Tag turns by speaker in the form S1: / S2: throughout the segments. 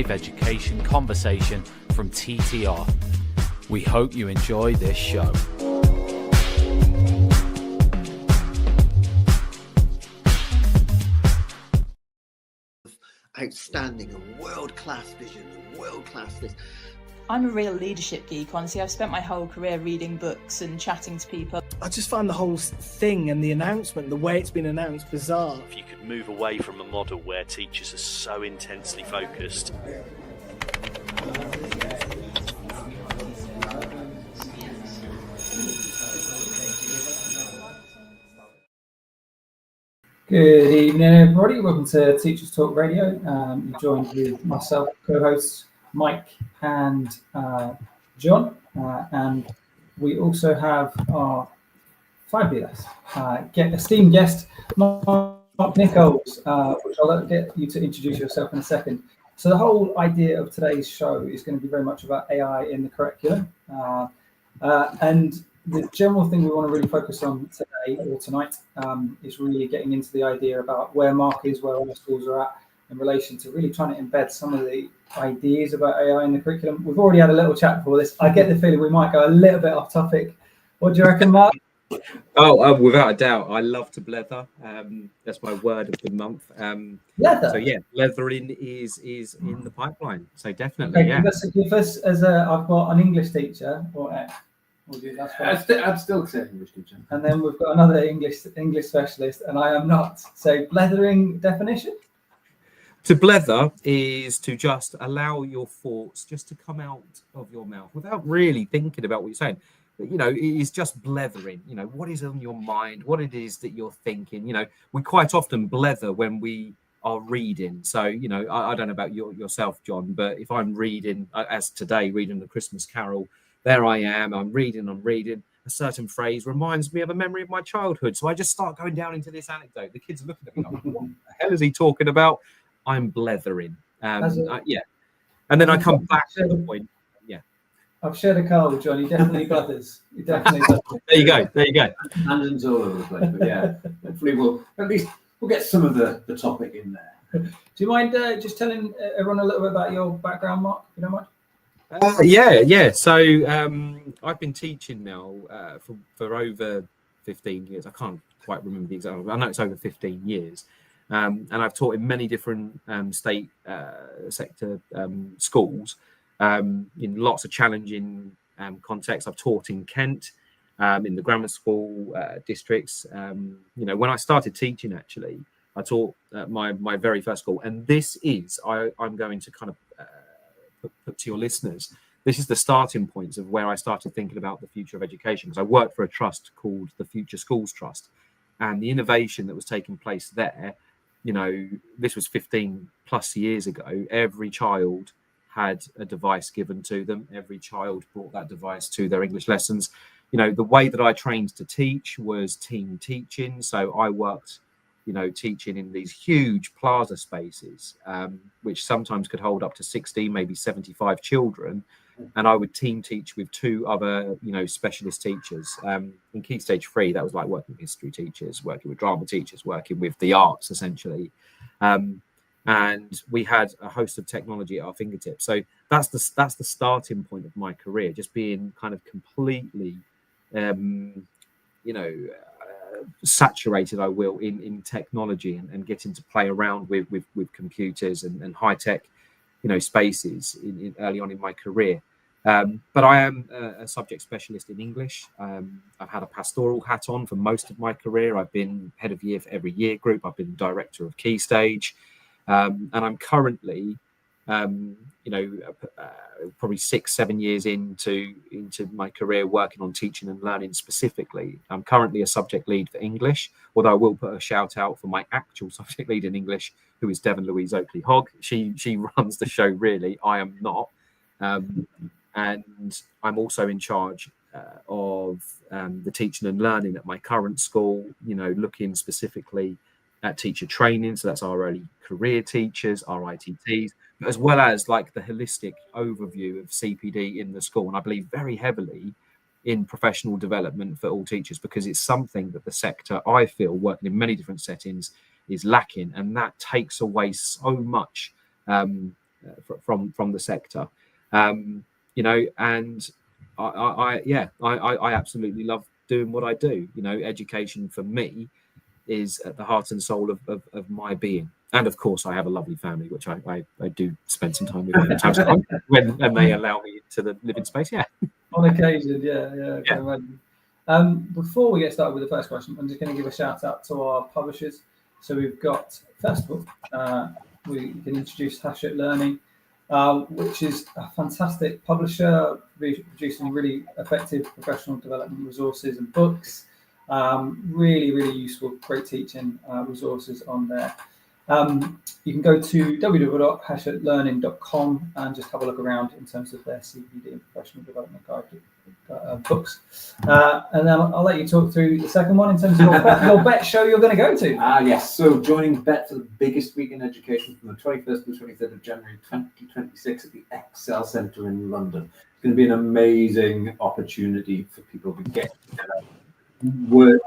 S1: live education conversation from TTR. We hope you enjoy this show.
S2: Outstanding and world-class vision and world-class this.
S3: I'm a real leadership geek, honestly. I've spent my whole career reading books and chatting to people.
S4: I just find the whole thing and the announcement, the way it's been announced, bizarre.
S5: If you could move away from a model where teachers are so intensely focused.
S6: Good evening, everybody. Welcome to Teachers Talk Radio. You're joined with myself, co-hosts Mike and John, and we also have our fabulous esteemed guest, Mark Nichols, which I'll get you to introduce yourself in a second. So the whole idea of today's show is going to be very much about AI in the curriculum, and the general thing we want to really focus on today or tonight is really getting into the idea about where Mark is, where other schools are at in relation to really trying to embed some of the ideas about AI in the curriculum. We've already had a little chat before this. I get the feeling we might go a little bit off topic. What do you reckon, Mark?
S7: Without a doubt, I love to blether. That's my word of the month.
S6: Leather.
S7: So yeah, blethering is in the pipeline. So definitely,
S6: okay,
S7: yeah.
S6: Give us as I've got an English teacher.
S8: I'm still an English teacher.
S6: And then we've got another English specialist, and I am not. So blethering definition?
S7: To blether is to just allow your thoughts just to come out of your mouth without really thinking about what you're saying. You know, it is just blethering. You know, what is on your mind, what it is that you're thinking. You know, we quite often blether when we are reading. So, you know, I don't know about yourself, John, but if I'm reading, as today, reading the Christmas Carol, there I am, I'm reading, a certain phrase reminds me of a memory of my childhood. So I just start going down into this anecdote. The kids are looking at me like, what the hell is he talking about? I'm blethering. Yeah. And then I come back to the point. Yeah.
S6: I've shared a car with John. He definitely blethers.
S7: There you go.
S8: Tangents all over the place. But yeah, hopefully we'll get some of the topic in there.
S6: Do you mind just telling everyone a little bit about your background, Mark, if you don't mind?
S7: Yeah. So I've been teaching now for over 15 years. I can't quite remember the exact. I know it's over 15 years, and I've taught in many different state sector schools in lots of challenging contexts. I've taught in Kent, in the grammar school districts. You know, when I started teaching, actually, I taught my very first school, and this is I'm going to kind of put to your listeners, this is the starting points of where I started thinking about the future of education, because I worked for a trust called the Future Schools Trust, and the innovation that was taking place there, you know, this was 15 plus years ago. Every child had a device given to them. Every child brought that device to their English lessons. You know, the way that I trained to teach was team teaching. So I worked, you know, teaching in these huge plaza spaces, which sometimes could hold up to 60, maybe 75 children. And I would team teach with two other, you know, specialist teachers. In Key Stage 3, that was like working with history teachers, working with drama teachers, working with the arts, essentially. And we had a host of technology at our fingertips. So that's the starting point of my career, just being kind of completely, you know, saturated, I will, in technology and getting to play around with computers and high tech, you know, spaces early on in my career. But I am a subject specialist in English. I've had a pastoral hat on for most of my career. I've been head of year for every year group. I've been director of Key Stage, and I'm currently, you know, probably 6-7 years into my career working on teaching and learning specifically. I'm currently a subject lead for English, although I will put a shout out for my actual subject lead in English, who is Devon Louise Oakley Hogg. She runs the show, really. I am not. And I'm also in charge of the teaching and learning at my current school, you know, looking specifically at teacher training. So that's our early career teachers, our ITTs, as well as like the holistic overview of CPD in the school. And I believe very heavily in professional development for all teachers, because it's something that the sector, I feel, working in many different settings, is lacking. And that takes away so much from the sector. You know, and I absolutely love doing what I do. You know, education for me is at the heart and soul of my being. And of course, I have a lovely family, which I do spend some time with from time to time when they allow me into the living space. Yeah.
S6: On occasion, yeah, I can imagine. Before we get started with the first question, I'm just going to give a shout out to our publishers. So we've got, first of all, we can introduce Hachette Learning, which is a fantastic publisher, producing really effective professional development resources and books. Really, really useful, great teaching resources on there. You can go to www.hachetlearning.com and just have a look around in terms of their CPD and professional development guide books. And then I'll let you talk through the second one in terms of your BET show you're going to go to.
S8: Yes, so joining BET for the biggest week in education from the 21st to the 23rd of January 2026 at the Excel Centre in London. It's going to be an amazing opportunity for people to get work,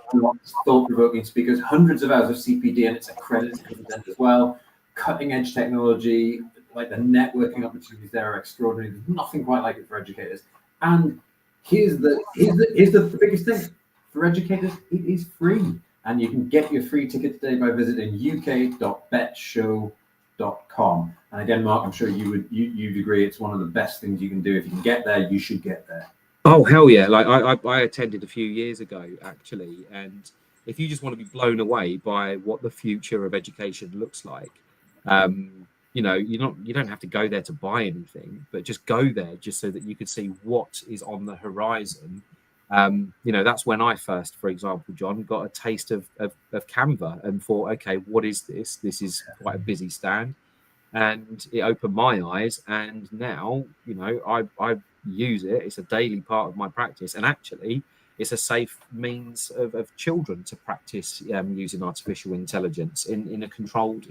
S8: thought-provoking speakers, hundreds of hours of CPD, and it's accredited content as well. Cutting-edge technology, like the networking opportunities there are extraordinary. There's nothing quite like it for educators. And here's the biggest thing for educators: it is free, and you can get your free ticket today by visiting uk.betshow.com. And again, Mark, I'm sure you'd agree it's one of the best things you can do. If you can get there, you should get there.
S7: Oh, hell yeah. Like I attended a few years ago, actually. And if you just want to be blown away by what the future of education looks like, you know, you don't have to go there to buy anything, but just go there just so that you could see what is on the horizon. You know, that's when I first, for example, John, got a taste of Canva and thought, okay, what is this? This is quite a busy stand. And it opened my eyes. And now, you know, I use it. It's a daily part of my practice. And actually, it's a safe means of children to practice using artificial intelligence in a controlled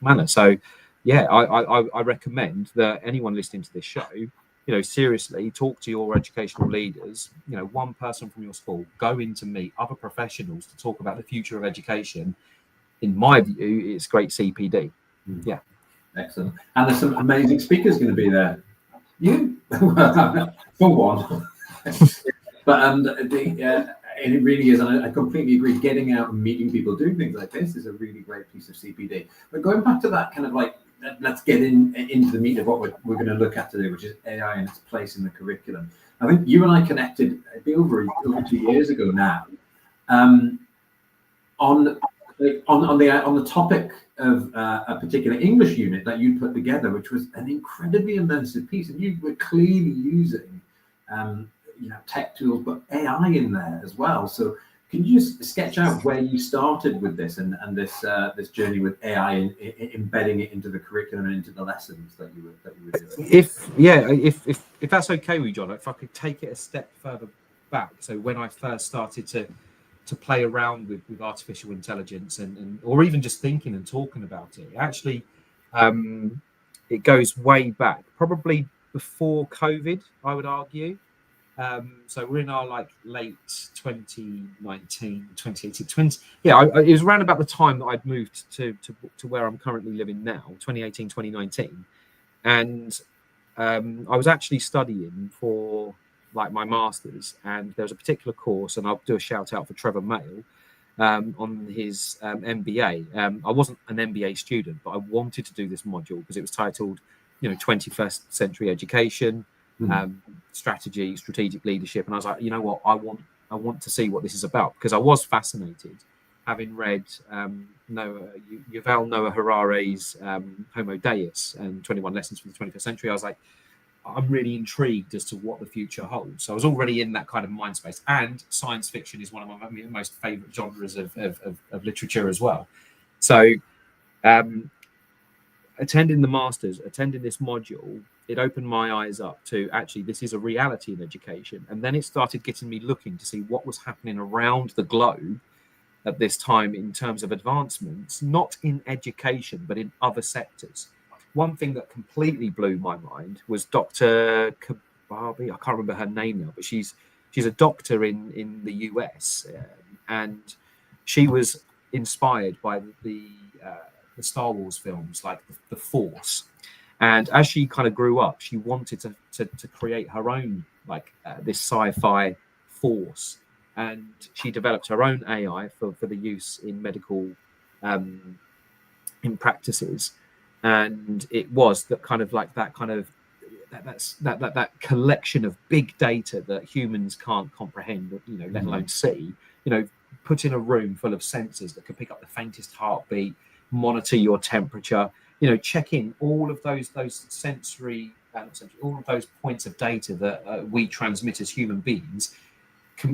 S7: manner. So, yeah, I recommend that anyone listening to this show, you know, seriously talk to your educational leaders. You know, one person from your school, go in to meet other professionals to talk about the future of education. In my view, it's great CPD. Yeah.
S8: Excellent. And there's some amazing speakers going to be there. You, for one. But and it really is, and I completely agree. Getting out and meeting people, doing things like this is a really great piece of CPD. But going back to that kind of like, let's get into the meat of what we're going to look at today, which is AI and its place in the curriculum. I think you and I connected, it'd be over 2 years ago now, on the topic of a particular English unit that you put together, which was an incredibly immersive piece, and you were clearly using you know, tech tools, but AI in there as well. So can you just sketch out where you started with this and this journey with AI and embedding it into the curriculum and into the lessons that you were doing?
S7: If that's okay with you, John, if I could take it a step further back. So when I first started to play around with artificial intelligence and or even just thinking and talking about it, actually it goes way back, probably before COVID, I would argue. So we're in our like late 2019, 2018, it was around about the time that I'd moved to where I'm currently living now, 2018, 2019. And I was actually studying for like my master's, and there was a particular course, and I'll do a shout out for Trevor Mail on his MBA. I wasn't an MBA student, but I wanted to do this module because it was titled, you know, 21st Century Education, strategy, strategic leadership, and I was like, you know what, I want to see what this is about, because I was fascinated, having read Yuval Noah Harare's Homo Deus and 21 Lessons from the 21st Century. I was like, I'm really intrigued as to what the future holds. So I was already in that kind of mind space, and science fiction is one of my most favorite genres of literature as well. So attending the masters, attending this module, it opened my eyes up to actually this is a reality in education. And then it started getting me looking to see what was happening around the globe at this time in terms of advancements, not in education, but in other sectors. One thing that completely blew my mind was Dr. Kababi. I can't remember her name now, but she's a doctor in the US, and she was inspired by the Star Wars films, like the Force. And as she kind of grew up, she wanted to create her own, like this sci-fi force. And she developed her own AI for the use in medical in practices. And it was that kind of like that kind of that collection of big data that humans can't comprehend, you know, let alone see, you know, put in a room full of sensors that can pick up the faintest heartbeat, monitor your temperature, you know, check in all of those sensory, all of those points of data that we transmit as human beings,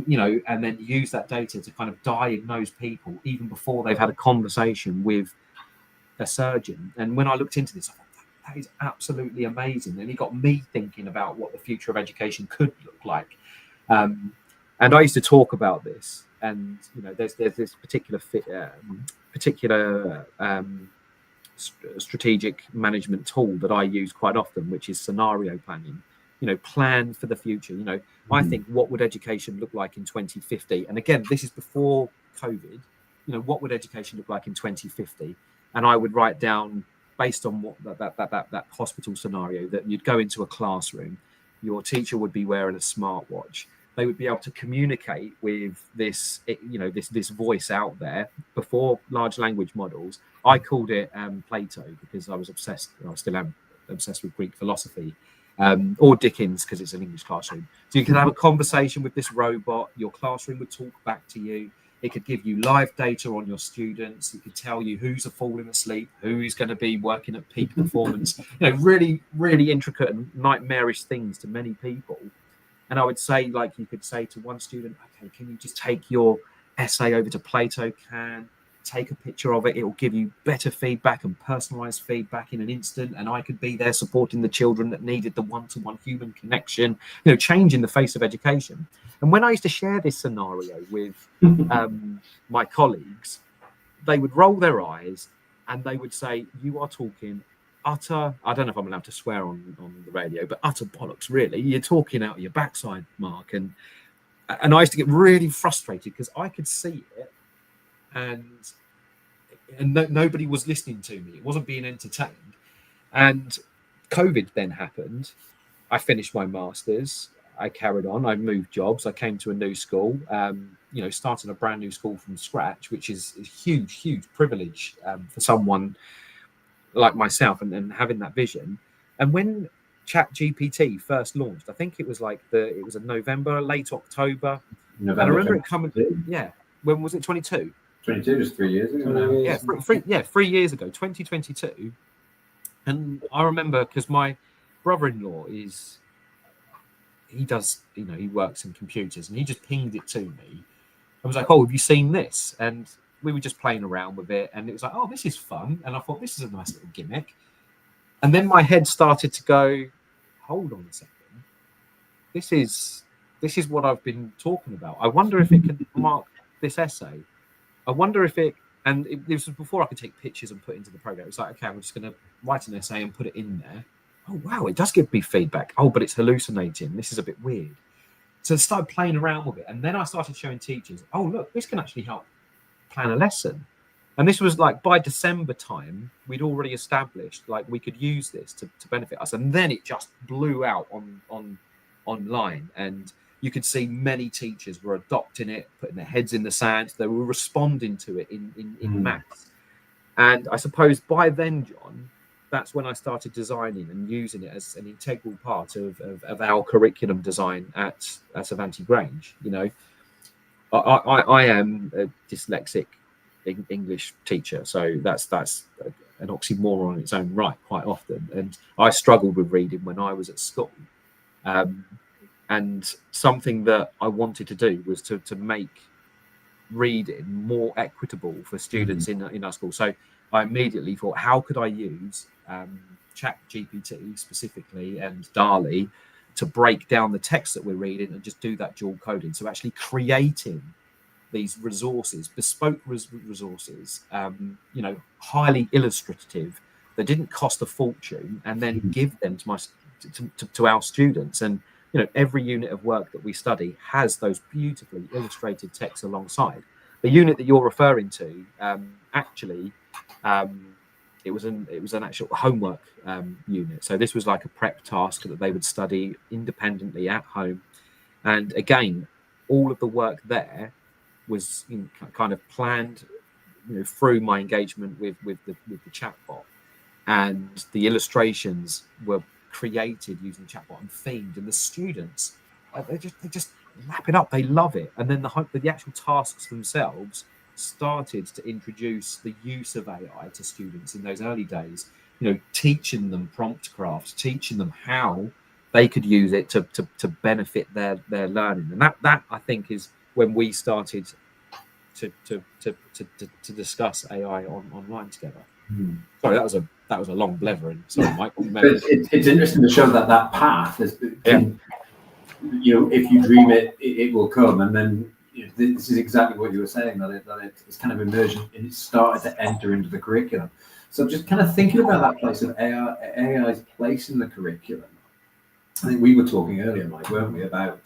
S7: you know, and then use that data to kind of diagnose people even before they've had a conversation with a surgeon. And when I looked into this, I thought, that is absolutely amazing. And it got me thinking about what the future of education could look like. And I used to talk about this. And you know, there's this particular strategic management tool that I use quite often, which is scenario planning. You know, plan for the future. You know, I think, what would education look like in 2050? And again, this is before COVID. You know, what would education look like in 2050? And I would write down, based on what that hospital scenario, that you'd go into a classroom, your teacher would be wearing a smartwatch. They would be able to communicate with this, you know, this voice out there before large language models. I called it Plato because I was obsessed. I still am obsessed with Greek philosophy, or Dickens because it's an English classroom. So you could have a conversation with this robot. Your classroom would talk back to you. It could give you live data on your students. It could tell you who's falling asleep, who's going to be working at peak performance. You know, really, really intricate and nightmarish things to many people. And I would say, like, you could say to one student, okay, can you just take your essay over to Plato? Take a picture of it. It will give you better feedback and personalized feedback in an instant. And I could be there supporting the children that needed the one-to-one human connection, you know, changing the face of education. And when I used to share this scenario with my colleagues, they would roll their eyes and they would say, you are talking utter, I don't know if I'm allowed to swear on the radio, but utter bollocks, really. You're talking out of your backside, Mark. And I used to get really frustrated because I could see it and nobody was listening to me. It wasn't being entertained. And COVID then happened. I finished my master's. I carried on. I moved jobs. I came to a new school, you know, starting a brand new school from scratch, which is a huge, huge privilege for someone like myself and having that vision. And when ChatGPT first launched, I think it was like it was in November, late October. And I remember it coming. Yeah. When was it? 22?
S8: 22, just 3 years ago now.
S7: Yeah, 3 years ago, 2022. And I remember because my brother-in-law he does, you know, he works in computers, and he just pinged it to me. I was like, oh, have you seen this? And we were just playing around with it, and it was like, oh, this is fun. And I thought, this is a nice little gimmick. And then my head started to go, hold on a second. This is what I've been talking about. I wonder if it can mark this essay. I wonder if this was before I could take pictures and put into the program. It's like, okay, I'm just going to write an essay and put it in there. Oh, wow, it does give me feedback. Oh, but it's hallucinating. This is a bit weird. So I started playing around with it. And then I started showing teachers, oh, look, this can actually help plan a lesson. And this was like by December time, we'd already established like we could use this to benefit us. And then it just blew out online. And you could see many teachers were adopting it, putting their heads in the sand. They were responding to it in maths. And I suppose by then, John, that's when I started designing and using it as an integral part of our curriculum design at Avanti Grange. You know, I am a dyslexic English teacher, so that's an oxymoron in its own right quite often. And I struggled with reading when I was at school. And something that I wanted to do was to make reading more equitable for students in our school. So I immediately thought, how could I use ChatGPT specifically and DALL-E to break down the text that we're reading and just do that dual coding? So actually creating these resources, bespoke resources, you know, highly illustrative, that didn't cost a fortune, and then give them to our students. And you know, every unit of work that we study has those beautifully illustrated texts alongside. The unit that you're referring to actually it was an actual homework unit. So this was like a prep task that they would study independently at home. And again, all of the work there was kind of planned, through my engagement with the chatbot, and the illustrations were created using the chatbot and themed, and the students they just lap it up. They love it. And then the actual tasks themselves started to introduce the use of AI to students in those early days, teaching them prompt crafts, teaching them how they could use it to benefit their learning. And that I think is when we started to discuss AI online together. Sorry, that was a long blethering. Sorry, Mike.
S8: But it's interesting to show that path is, if you dream it, it will come. And then this is exactly what you were saying, that it's kind of emergent and it started to enter into the curriculum. So just kind of thinking about that place of AI's place in the curriculum. I think we were talking earlier, Mike, weren't we, about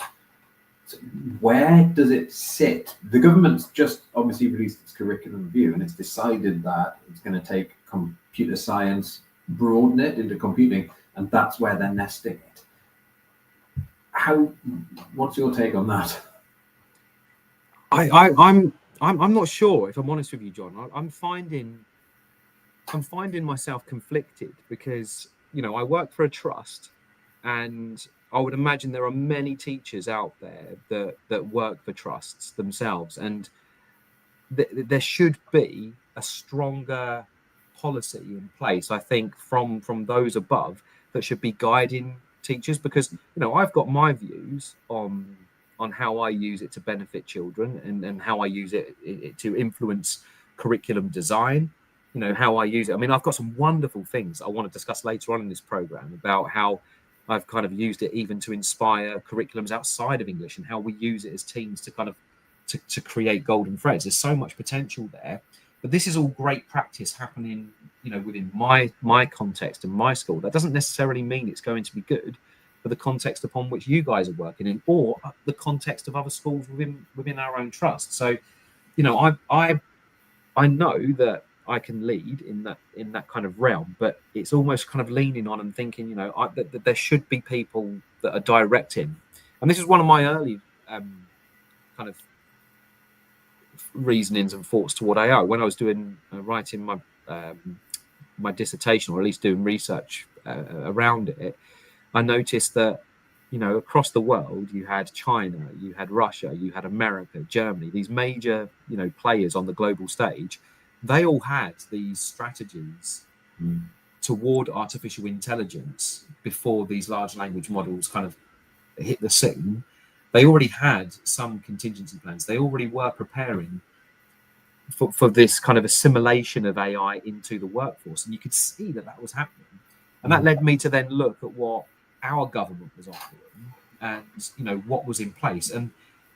S8: where does it sit? The government's just obviously released its curriculum review, and it's decided that it's going to take computer science, broaden it into computing, and that's where they're nesting it. What's your take on that?
S7: I'm not sure, if I'm honest with you, John. I'm finding myself conflicted because I work for a trust, and I would imagine there are many teachers out there that work for trusts themselves, and there should be a stronger policy in place, I think, from those above that should be guiding teachers, because I've got my views on how I use it to benefit children, and how I use it to influence curriculum design, how I use it. I mean, I've got some wonderful things I want to discuss later on in this program about how I've kind of used it even to inspire curriculums outside of English, and how we use it as teams to kind of to create golden threads. There's so much potential there, but this is all great practice happening, within my context and my school. That doesn't necessarily mean it's going to be good for the context upon which you guys are working in, or the context of other schools within our own trust. So, I know that I can lead in that kind of realm, but it's almost kind of leaning on and thinking, that there should be people that are directing. And this is one of my early kind of reasonings and thoughts toward AI. When I was writing my dissertation, or at least doing research around it, I noticed that, across the world, you had China, you had Russia, you had America, Germany, these major, players on the global stage. They all had these strategies toward artificial intelligence before these large language models kind of hit the scene. They already had some contingency plans. They already were preparing for this kind of assimilation of AI into the workforce. And you could see that was happening. And that led me to then look at what our government was offering and, what was in place. And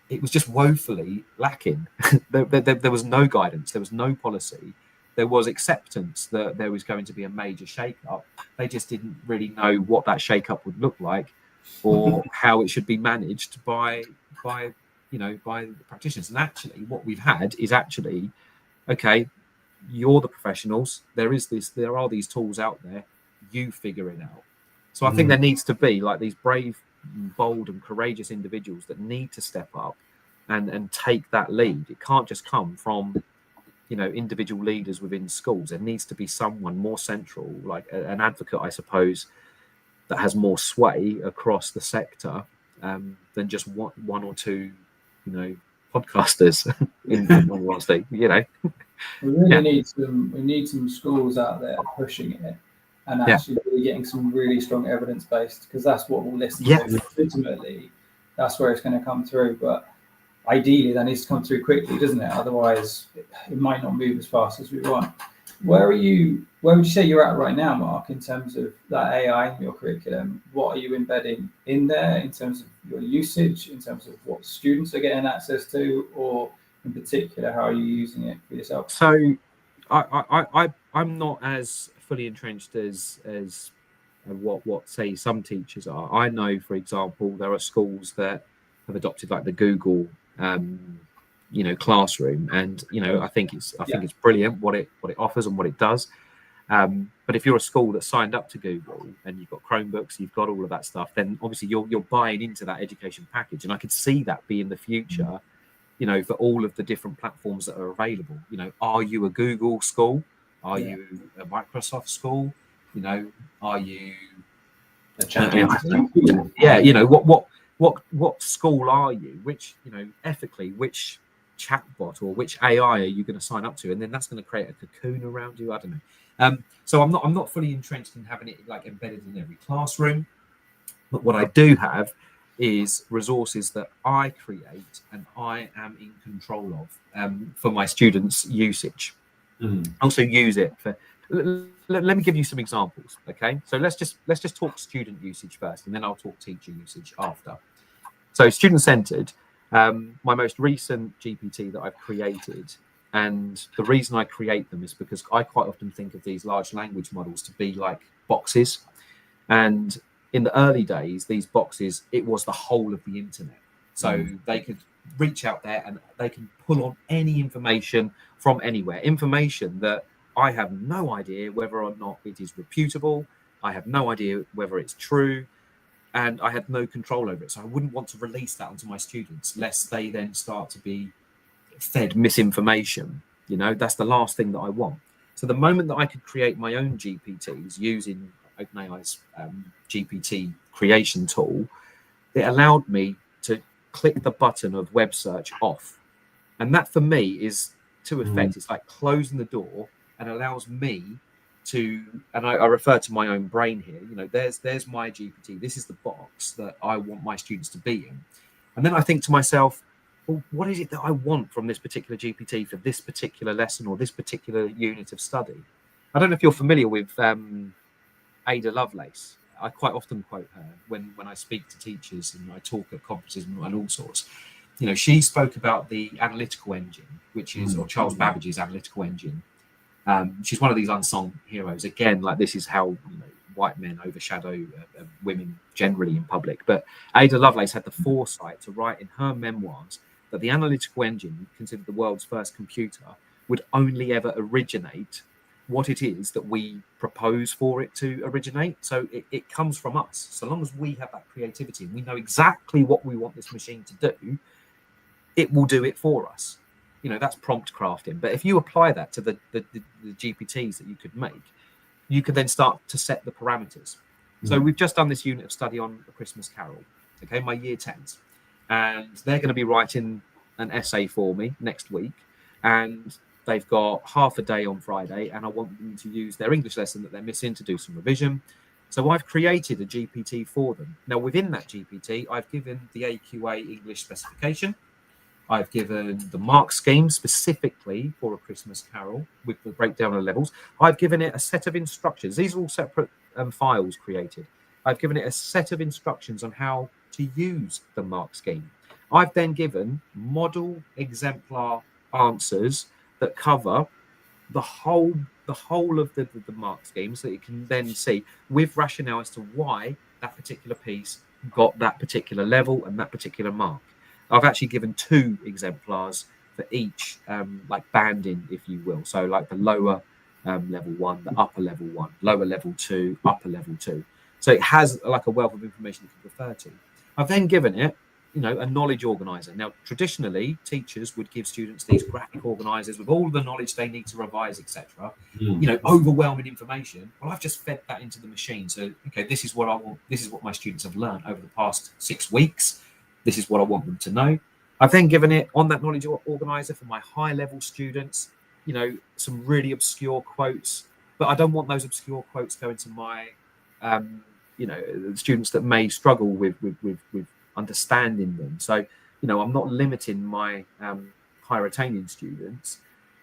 S7: it was just woefully lacking. There was no guidance. There was no policy. There was acceptance that there was going to be a major shake-up. They just didn't really know what that shake-up would look like, or how it should be managed by the practitioners. And actually, what we've had is actually, okay, you're the professionals. There are these tools out there. You figure it out. So I think there needs to be like these brave, bold, and courageous individuals that need to step up and take that lead. It can't just come from individual leaders within schools. There needs to be someone more central, like an advocate, I suppose, that has more sway across the sector than just one or two, podcasters. in all honesty, We
S6: really need some schools out there pushing it, and actually really getting some really strong evidence based, because that's what we'll listen to. Ultimately, that's where it's going to come through. But ideally, that needs to come through quickly, doesn't it? Otherwise, it might not move as fast as we want. Where would you say you're at right now, Mark, in terms of that AI in your curriculum? What are you embedding in there in terms of your usage, in terms of what students are getting access to, or in particular, how are you using it for yourself?
S7: So I'm not as fully entrenched as what say some teachers are. I know, for example, there are schools that have adopted like the Google classroom, and I think it's brilliant what it offers and what it does. But if you're a school that's signed up to Google and you've got Chromebooks, you've got all of that stuff, then obviously you're buying into that education package. And I could see that be in the future, you know, for all of the different platforms that are available. You know, are you a Google school? Are you a Microsoft school? You know, are you yeah, you know, what school are you? Which, you know, ethically, which chatbot or which AI are you going to sign up to? And then that's going to create a cocoon around you. I don't know. So I'm not fully entrenched in having it like embedded in every classroom. But what I do have is resources that I create and I am in control of for my students' usage. I also use it for. Let me give you some examples. Okay, so let's just talk student usage first, and then I'll talk teacher usage after. So student-centered. My most recent GPT that I've created, and the reason I create them is because I quite often think of these large language models to be like boxes, and in the early days, these boxes, it was the whole of the internet. So they could reach out there and they can pull on any information from anywhere, information that I have no idea whether or not it is reputable. I have no idea whether it's true, and I had no control over it. So I wouldn't want to release that onto my students, lest they then start to be fed misinformation. You know, that's the last thing that I want. So the moment that I could create my own GPTs using OpenAI's GPT creation tool, it allowed me to click the button of web search off. And that for me is to effect, it's like closing the door and allows me to, and I refer to my own brain here, you know, there's my GPT. This is the box that I want my students to be in. And then I think to myself, well, what is it that I want from this particular GPT for this particular lesson or this particular unit of study? I don't know if you're familiar with Ada Lovelace. I quite often quote her when I speak to teachers and I talk at conferences and all sorts. You know, she spoke about the analytical engine, which is, or Charles Babbage's analytical engine. She's one of these unsung heroes. Again, like this is how, you know, white men overshadow women generally in public. But Ada Lovelace had the foresight to write in her memoirs that the analytical engine, considered the world's first computer, would only ever originate what it is that we propose for it to originate. So it comes from us. So long as we have that creativity and we know exactly what we want this machine to do, it will do it for us. You know, that's prompt crafting. But if you apply that to the GPTs that you could make, you could then start to set the parameters. So we've just done this unit of study on A Christmas Carol, okay, my year 10s. And they're going to be writing an essay for me next week. And they've got half a day on Friday, and I want them to use their English lesson that they're missing to do some revision. So I've created a GPT for them. Now, within that GPT, I've given the AQA English specification. I've given the mark scheme specifically for A Christmas Carol with the breakdown of levels. I've given it a set of instructions. These are all separate files created. I've given it a set of instructions on how to use the mark scheme. I've then given model exemplar answers that cover the whole of the mark scheme, so that you can then see with rationale as to why that particular piece got that particular level and that particular mark. I've actually given 2 exemplars for each like banding, if you will. So like the lower level 1, the upper level 1, lower level 2, upper level 2. So it has like a wealth of information you can refer to. I've then given it, you know, a knowledge organizer. Now, traditionally, teachers would give students these graphic organizers with all the knowledge they need to revise, etc. You know, overwhelming information. Well, I've just fed that into the machine. So, okay, this is what I want. This is what my students have learned over the past 6 weeks. This is what I want them to know. I've then given it on that knowledge organizer for my high level students, you know, some really obscure quotes, but I don't want those obscure quotes going to my, you know, students that may struggle with understanding them. So, you know, I'm not limiting my higher attaining students.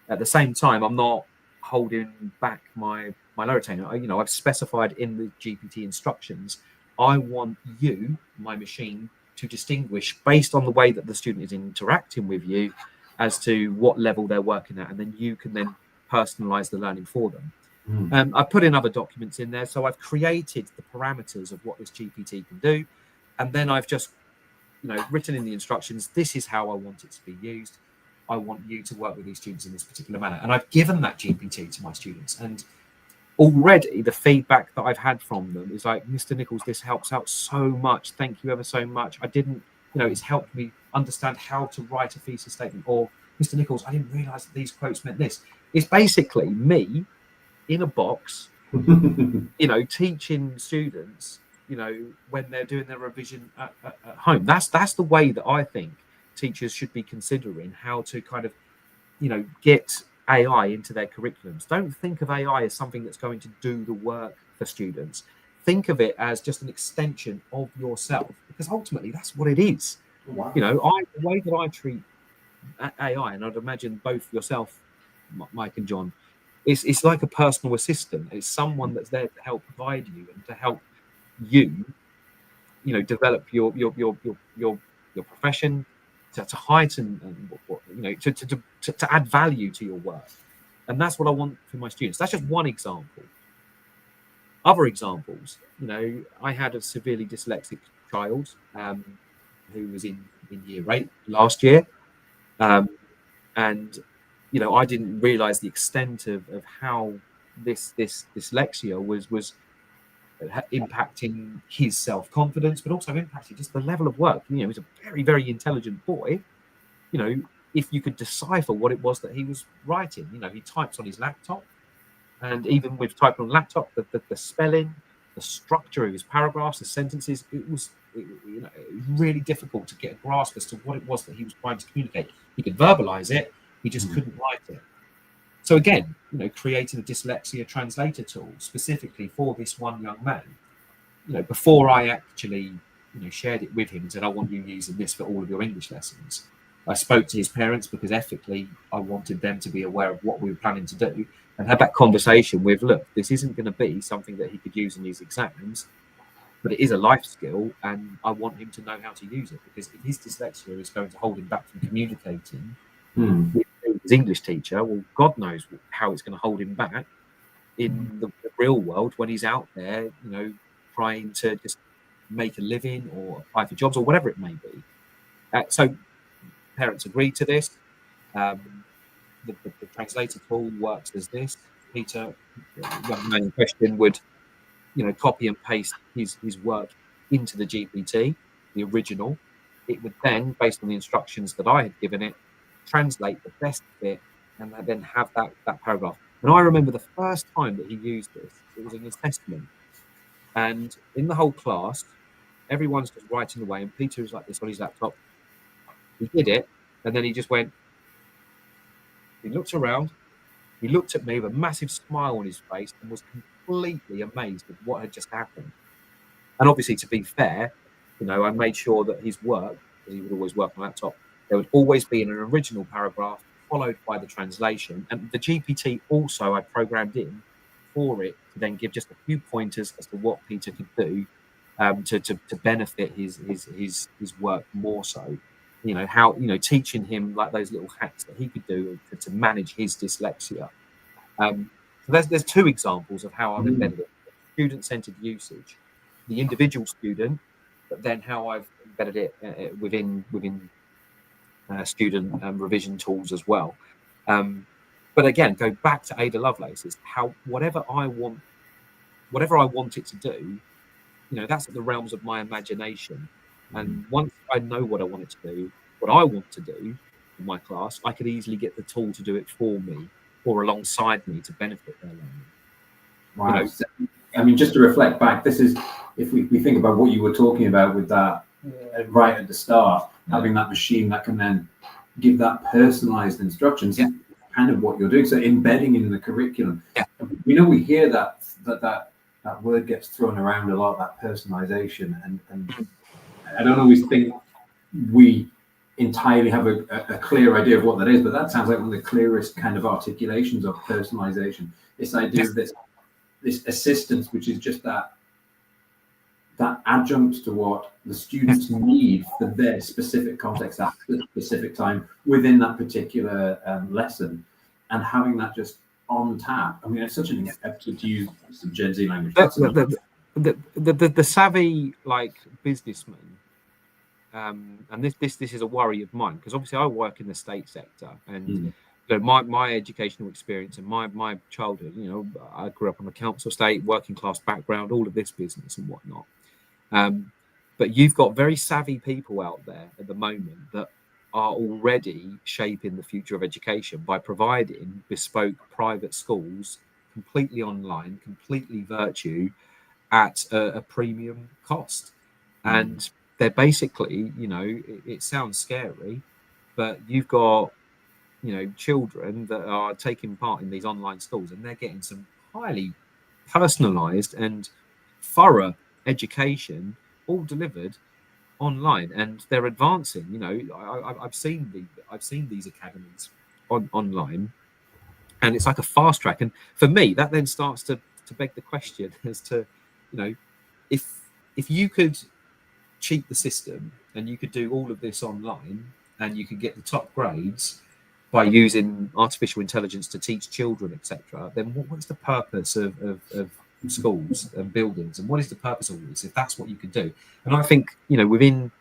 S7: At the same time, I'm not holding back my lower attaining. You know, I've specified in the GPT instructions, I want you, my machine, to distinguish based on the way that the student is interacting with you as to what level they're working at, and then you can then personalize the learning for them. I've put in other documents in there, so I've created the parameters of what this GPT can do, and then I've just, you know, written in the instructions, this is how I want it to be used. I want you to work with these students in this particular manner, and I've given that GPT to my students. And already the feedback that I've had from them is like, Mr. Nichols, this helps out so much. Thank you ever so much. I didn't, it's helped me understand how to write a thesis statement. Or Mr. Nichols, I didn't realize that these quotes meant this. It's basically me in a box, teaching students, when they're doing their revision at home. That's the way that I think teachers should be considering how to kind of, get AI into their curriculums. Don't think of AI as something that's going to do the work for students. Think of it as just an extension of yourself, because ultimately that's what it is.
S8: Wow.
S7: The way that I treat AI, and I'd imagine both yourself, Mike and John, it's like a personal assistant. It's someone that's there to help guide you and to help you, develop your profession, to heighten, to add value to your work. And that's what I want for my students. That's just one example. Other examples, I had a severely dyslexic child who was in year 8 last year. And, I didn't realize the extent of how this dyslexia was impacting his self-confidence, but also impacting just the level of work. He was a very, very intelligent boy. If you could decipher what it was that he was writing, he types on his laptop, and even with typing on laptop, the spelling, the structure of his paragraphs, the sentences, it was really difficult to get a grasp as to what it was that he was trying to communicate. He could verbalize it, he just couldn't write it. So again, creating a dyslexia translator tool specifically for this one young man, before I actually, shared it with him and said, I want you using this for all of your English lessons. I spoke to his parents because ethically I wanted them to be aware of what we were planning to do, and had that conversation with, look, this isn't going to be something that he could use in his exams, but it is a life skill, and I want him to know how to use it, because if his dyslexia is going to hold him back from communicating with his English teacher, well, God knows how it's going to hold him back in the real world when he's out there, trying to just make a living or apply for jobs or whatever it may be. So parents agreed to this. The translator tool works as this. Peter, the young man in question, would copy and paste his work into the GPT, the original. It would then, based on the instructions that I had given it, translate the best bit and then have that paragraph. And I remember the first time that he used this, it was an assessment. And in the whole class, everyone's just writing away, and Peter was like this on his laptop. He did it, and then he just went, he looked around, he looked at me with a massive smile on his face and was completely amazed at what had just happened. And obviously, to be fair, I made sure that his work, he would always work on a laptop, there would always be an original paragraph followed by the translation. And the GPT also I programmed in for it to then give just a few pointers as to what Peter could do to benefit his work more so. How teaching him like those little hacks that he could do to manage his dyslexia. So there's two examples of how I've embedded it: student-centered usage, the individual student, but then how I've embedded it within student revision tools as well. But again, go back to Ada Lovelace, is how whatever I want it to do, that's at the realms of my imagination. And once I know what I want it to do, what I want to do in my class, I could easily get the tool to do it for me or alongside me to benefit their learning.
S8: Wow. I mean, just to reflect back, this is, if we think about what you were talking about with that right at the start, having that machine that can then give that personalized instructions, kind of what you're doing. So embedding in the curriculum. We hear that word gets thrown around a lot, that personalization, and I don't always think we entirely have a clear idea of what that is, but that sounds like one of the clearest kind of articulations of personalization. This idea of this assistance, which is just that adjunct to what the students need for their specific context at the specific time within that particular lesson, and having that just on tap. I mean, it's such an effort to use some Gen Z language.
S7: The savvy businessman, and this is a worry of mine, because obviously I work in the state sector, and So my educational experience and my childhood, I grew up on a council estate, working class background, all of this business and whatnot. But you've got very savvy people out there at the moment that are already shaping the future of education by providing bespoke private schools completely online, completely virtual, at a premium cost. And they're basically, it sounds scary, but you've got, children that are taking part in these online schools, and they're getting some highly personalized and thorough education, all delivered online, and they're advancing. I've seen these academies online, and it's like a fast track. And for me, that then starts to beg the question as to, if you could cheat the system and you could do all of this online and you could get the top grades by using artificial intelligence to teach children, etc., then what's the purpose of schools and buildings, and what is the purpose of all this if that's what you can do? And I think, within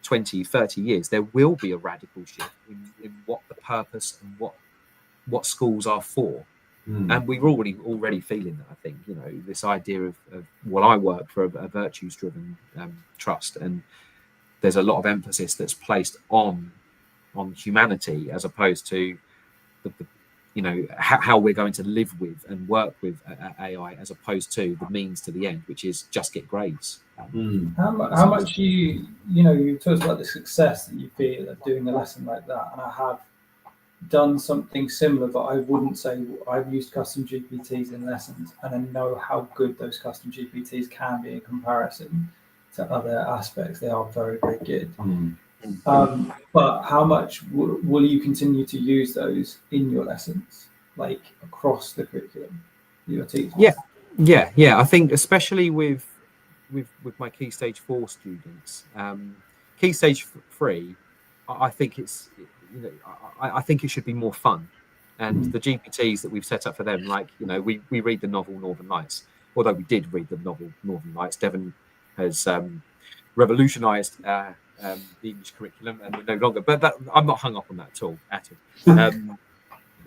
S7: 20, 30 years, there will be a radical shift in what the purpose and what schools are for. And we're already feeling that. I think, this idea of I work for a virtues-driven trust, and there's a lot of emphasis that's placed on humanity as opposed to how we're going to live with and work with AI, as opposed to the means to the end, which is just get grades.
S6: How much you talked about the success that you feel of doing a lesson like that, and I have done something similar, but I wouldn't say I've used custom GPTs in lessons, and I know how good those custom GPTs can be in comparison to other aspects. They are very, very good. But how much will you continue to use those in your lessons, like across the curriculum that you're teaching?
S7: Yeah. I think especially with my Key Stage 4 students, Key Stage 3, I think it's I think it should be more fun. And the GPTs that we've set up for them, like we read the novel Northern Lights. Although we did read the novel Northern Lights, Devon has revolutionised the English curriculum, and we're no longer. But I'm not hung up on that at all.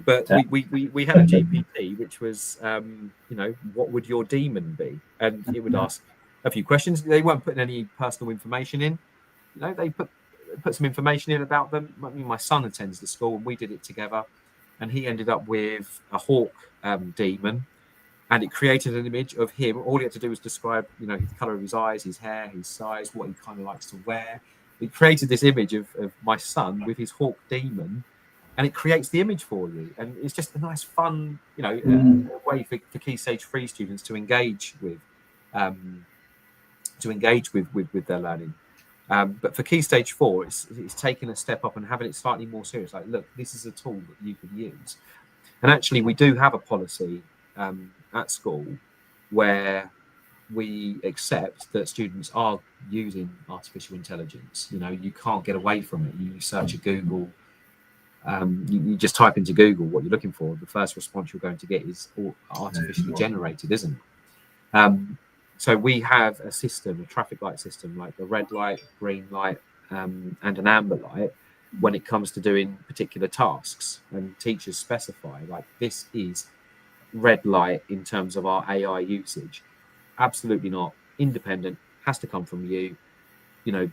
S7: But we had a GPT which was, what would your demon be? And it would ask a few questions. They weren't putting any personal information in. They put some information in about them. My son attends the school, and we did it together. And he ended up with a hawk demon, and it created an image of him. All he had to do was describe, the colour of his eyes, his hair, his size, what he kind of likes to wear. It created this image of my son with his hawk demon, and it creates the image for you. And it's just a nice, fun, way for Key Stage 3 students to engage with their learning. But for Key Stage 4, it's taking a step up and having it slightly more serious. Like, look, this is a tool that you could use. And actually, we do have a policy at school where we accept that students are using artificial intelligence. You can't get away from it. You search at Google, you just type into Google what you're looking for. The first response you're going to get is artificially generated, isn't it? So we have a system, a traffic light system, like a red light, green light, and an amber light when it comes to doing particular tasks. And teachers specify, like, this is red light in terms of our AI usage. Absolutely not. Independent, has to come from you,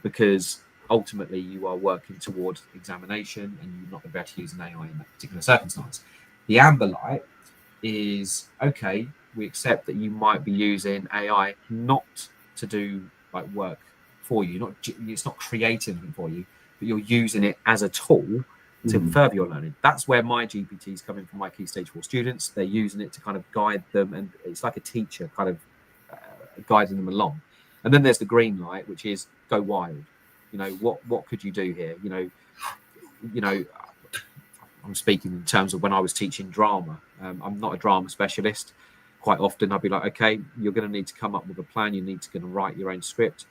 S7: because ultimately you are working towards examination and you're not going to be able to use an AI in that particular circumstance. The amber light is, okay, we accept that you might be using AI not to do like work for you, it's not creating anything for you, but you're using it as a tool to further your learning. That's where my GPT is coming from my Key Stage 4 students. They're using it to kind of guide them, and it's like a teacher kind of guiding them along. And then there's the green light, which is go wild. What could you do here? I'm speaking in terms of when I was teaching drama. I'm not a drama specialist. Quite often I'd be like, okay, you're going to need to come up with a plan. You need to write your own script,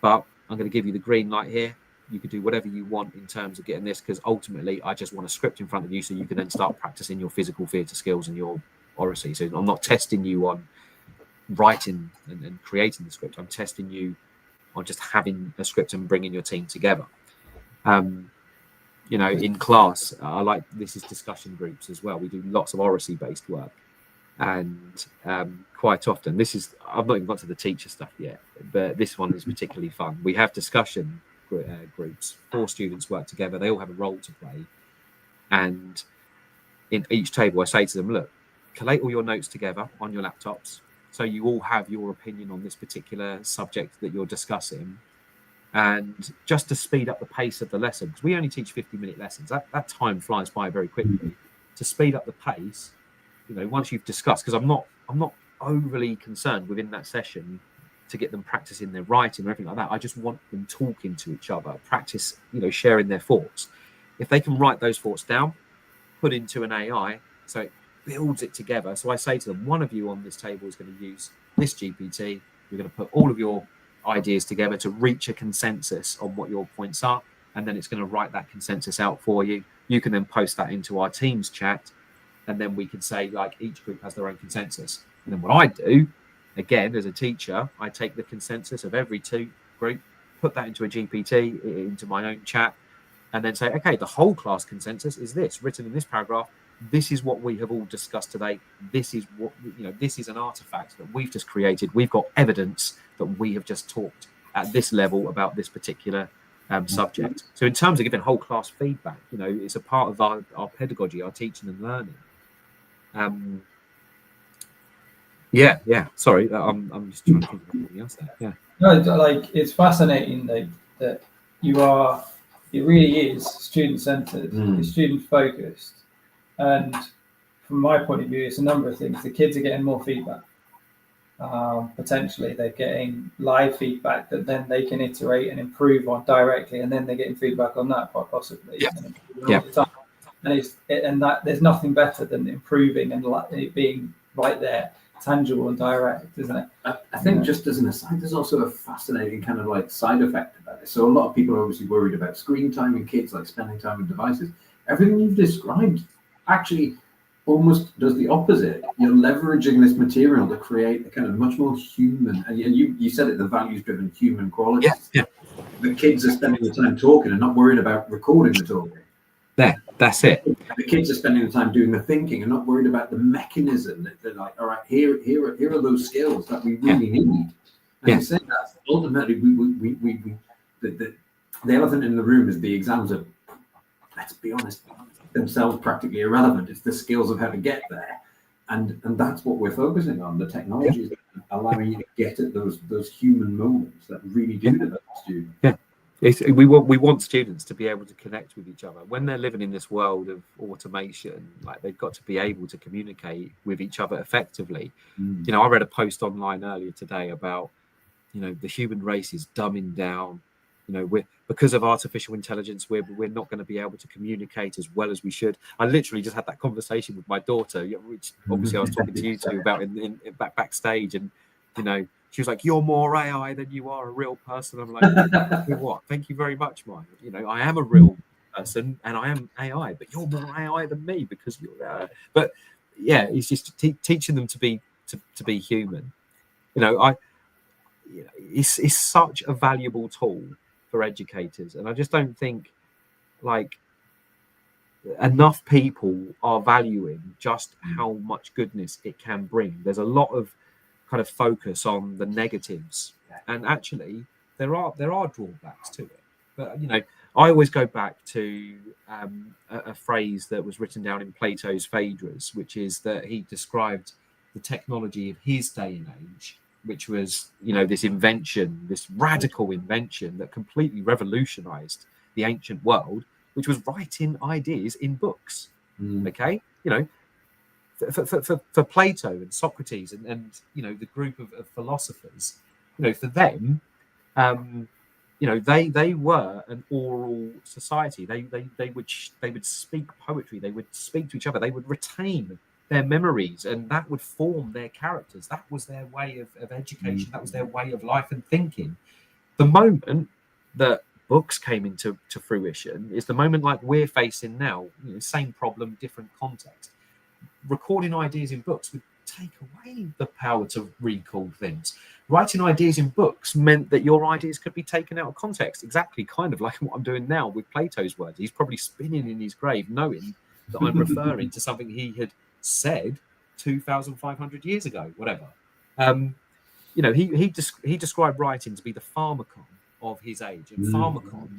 S7: but I'm going to give you the green light here. You could do whatever you want in terms of getting this, because ultimately I just want a script in front of you so you can then start practicing your physical theatre skills and your oracy. So I'm not testing you on writing and creating the script. I'm testing you on just having a script and bringing your team together. in class, I like this is discussion groups as well. We do lots of oracy based work, and quite often I've not even got to the teacher stuff yet, but this one is particularly fun. We have discussion groups. 4 students work together. They all have a role to play, and in each table, I say to them, look, collate all your notes together on your laptops, so you all have your opinion on this particular subject that you're discussing. And just to speed up the pace of the lesson, because we only teach 50-minute lessons, that time flies by very quickly. To speed up the pace, once you've discussed, because I'm not overly concerned within that session to get them practicing their writing or anything like that. I just want them talking to each other, practice, sharing their thoughts. If they can write those thoughts down, put into an AI, so it builds it together. So I say to them, one of you on this table is going to use this GPT. You're going to put all of your ideas together to reach a consensus on what your points are, and then it's going to write that consensus out for you. You can then post that into our Teams chat, and then we can say, like, each group has their own consensus. And then what I do, again, as a teacher, I take the consensus of every group, put that into a GPT, into my own chat, and then say, okay, the whole class consensus is this, written in this paragraph. This is what we have all discussed today. This is what, this is an artifact that we've just created. We've got evidence that we have just talked at this level about this particular subject. So in terms of giving whole class feedback, it's a part of our pedagogy, our teaching and learning. Sorry, I'm just trying to think of anything else there. Yeah.
S6: No, like, it's fascinating that it really is student-centered, it's student-focused. And from my point of view, it's a number of things. The kids are getting more feedback. Potentially, they're getting live feedback that then they can iterate and improve on directly, and then they're getting feedback on that, quite possibly.
S7: Yeah.
S6: And that there's nothing better than improving and it being right there, tangible and direct, isn't it?
S8: I think, just as an aside, there's also a fascinating kind of like side effect about it. So a lot of people are obviously worried about screen time and kids, like spending time with devices. Everything you've described actually almost does the opposite. You're leveraging this material to create a kind of much more human, and you said it, the values-driven human qualities.
S7: Yeah.
S8: The kids are spending the time talking and not worried about recording the talking.
S7: That's it.
S8: The kids are spending the time doing the thinking and not worried about the mechanism. They're like, all right, here are those skills that we really need. And you say that ultimately, the elephant in the room is the exams are, let's be honest, themselves practically irrelevant. It's the skills of how to get there, and that's what we're focusing on. The technology is allowing you to get at those human moments that really do develop students.
S7: Yeah. We want students to be able to connect with each other when they're living in this world of automation. Like, they've got to be able to communicate with each other effectively. I read a post online earlier today about the human race is dumbing down. Because of artificial intelligence, we're not going to be able to communicate as well as we should. I literally just had that conversation with my daughter, which obviously I was talking to you two about in backstage, and she was like, "You're more AI than you are a real person." I'm like, "What? Thank you very much, Mike. I am a real person and I am AI, but you're more AI than me because you're." But yeah, it's just teaching them to be human. It's such a valuable tool for educators, and I just don't think enough people are valuing just how much goodness it can bring. There's a lot of kind of focus on the negatives, and actually there are drawbacks to it. But I always go back to a phrase that was written down in Plato's Phaedrus, which is that he described the technology of his day and age, which was this radical invention that completely revolutionized the ancient world, which was writing ideas in books. Okay, for Plato and Socrates and the group of philosophers, for them, they were an oral society. They would speak poetry. They would speak to each other. They would retain their memories, and that would form their characters. That was their way of education. That was their way of life and thinking. The moment that books came into fruition is the moment like we're facing now. Same problem, different context. Recording ideas in books would take away the power to recall things. writing ideas in books meant that your ideas could be taken out of context, exactly kind of like what I'm doing now with Plato's words. He's probably spinning in his grave knowing that I'm referring to something he had said 2,500 years ago, whatever. He described writing to be the pharmacon of his age, and pharmacon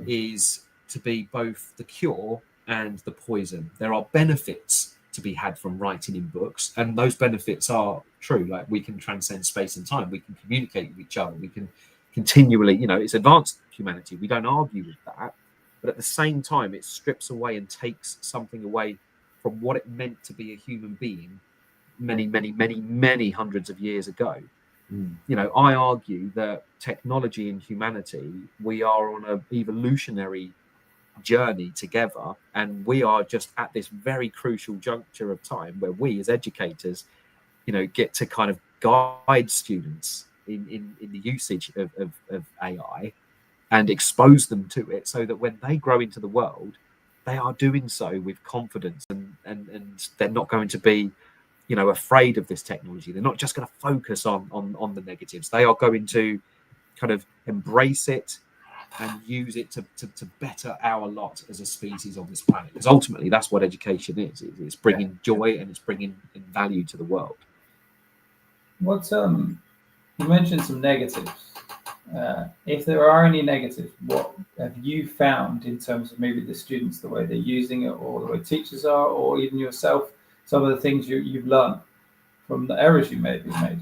S7: is to be both the cure and the poison. There are benefits to be had from writing in books, and those benefits are true. Like, we can transcend space and time, we can communicate with each other, we can continually, it's advanced humanity, we don't argue with that, but at the same time it strips away and takes something away from what it meant to be a human being many hundreds of years ago. I argue that technology and humanity, we are on an evolutionary journey together, and we are just at this very crucial juncture of time where we as educators get to kind of guide students in the usage of AI and expose them to it, so that when they grow into the world, they are doing so with confidence, and they're not going to be afraid of this technology. They're not just going to focus on the negatives. They are going to kind of embrace it and use it to better our lot as a species on this planet, because ultimately that's what education is. It's bringing joy and it's bringing value to the world.
S6: You mentioned some negatives. If there are any negatives, what have you found in terms of maybe the students, the way they're using it, or the way teachers are, or even yourself, some of the things you've learned from the errors you may have made?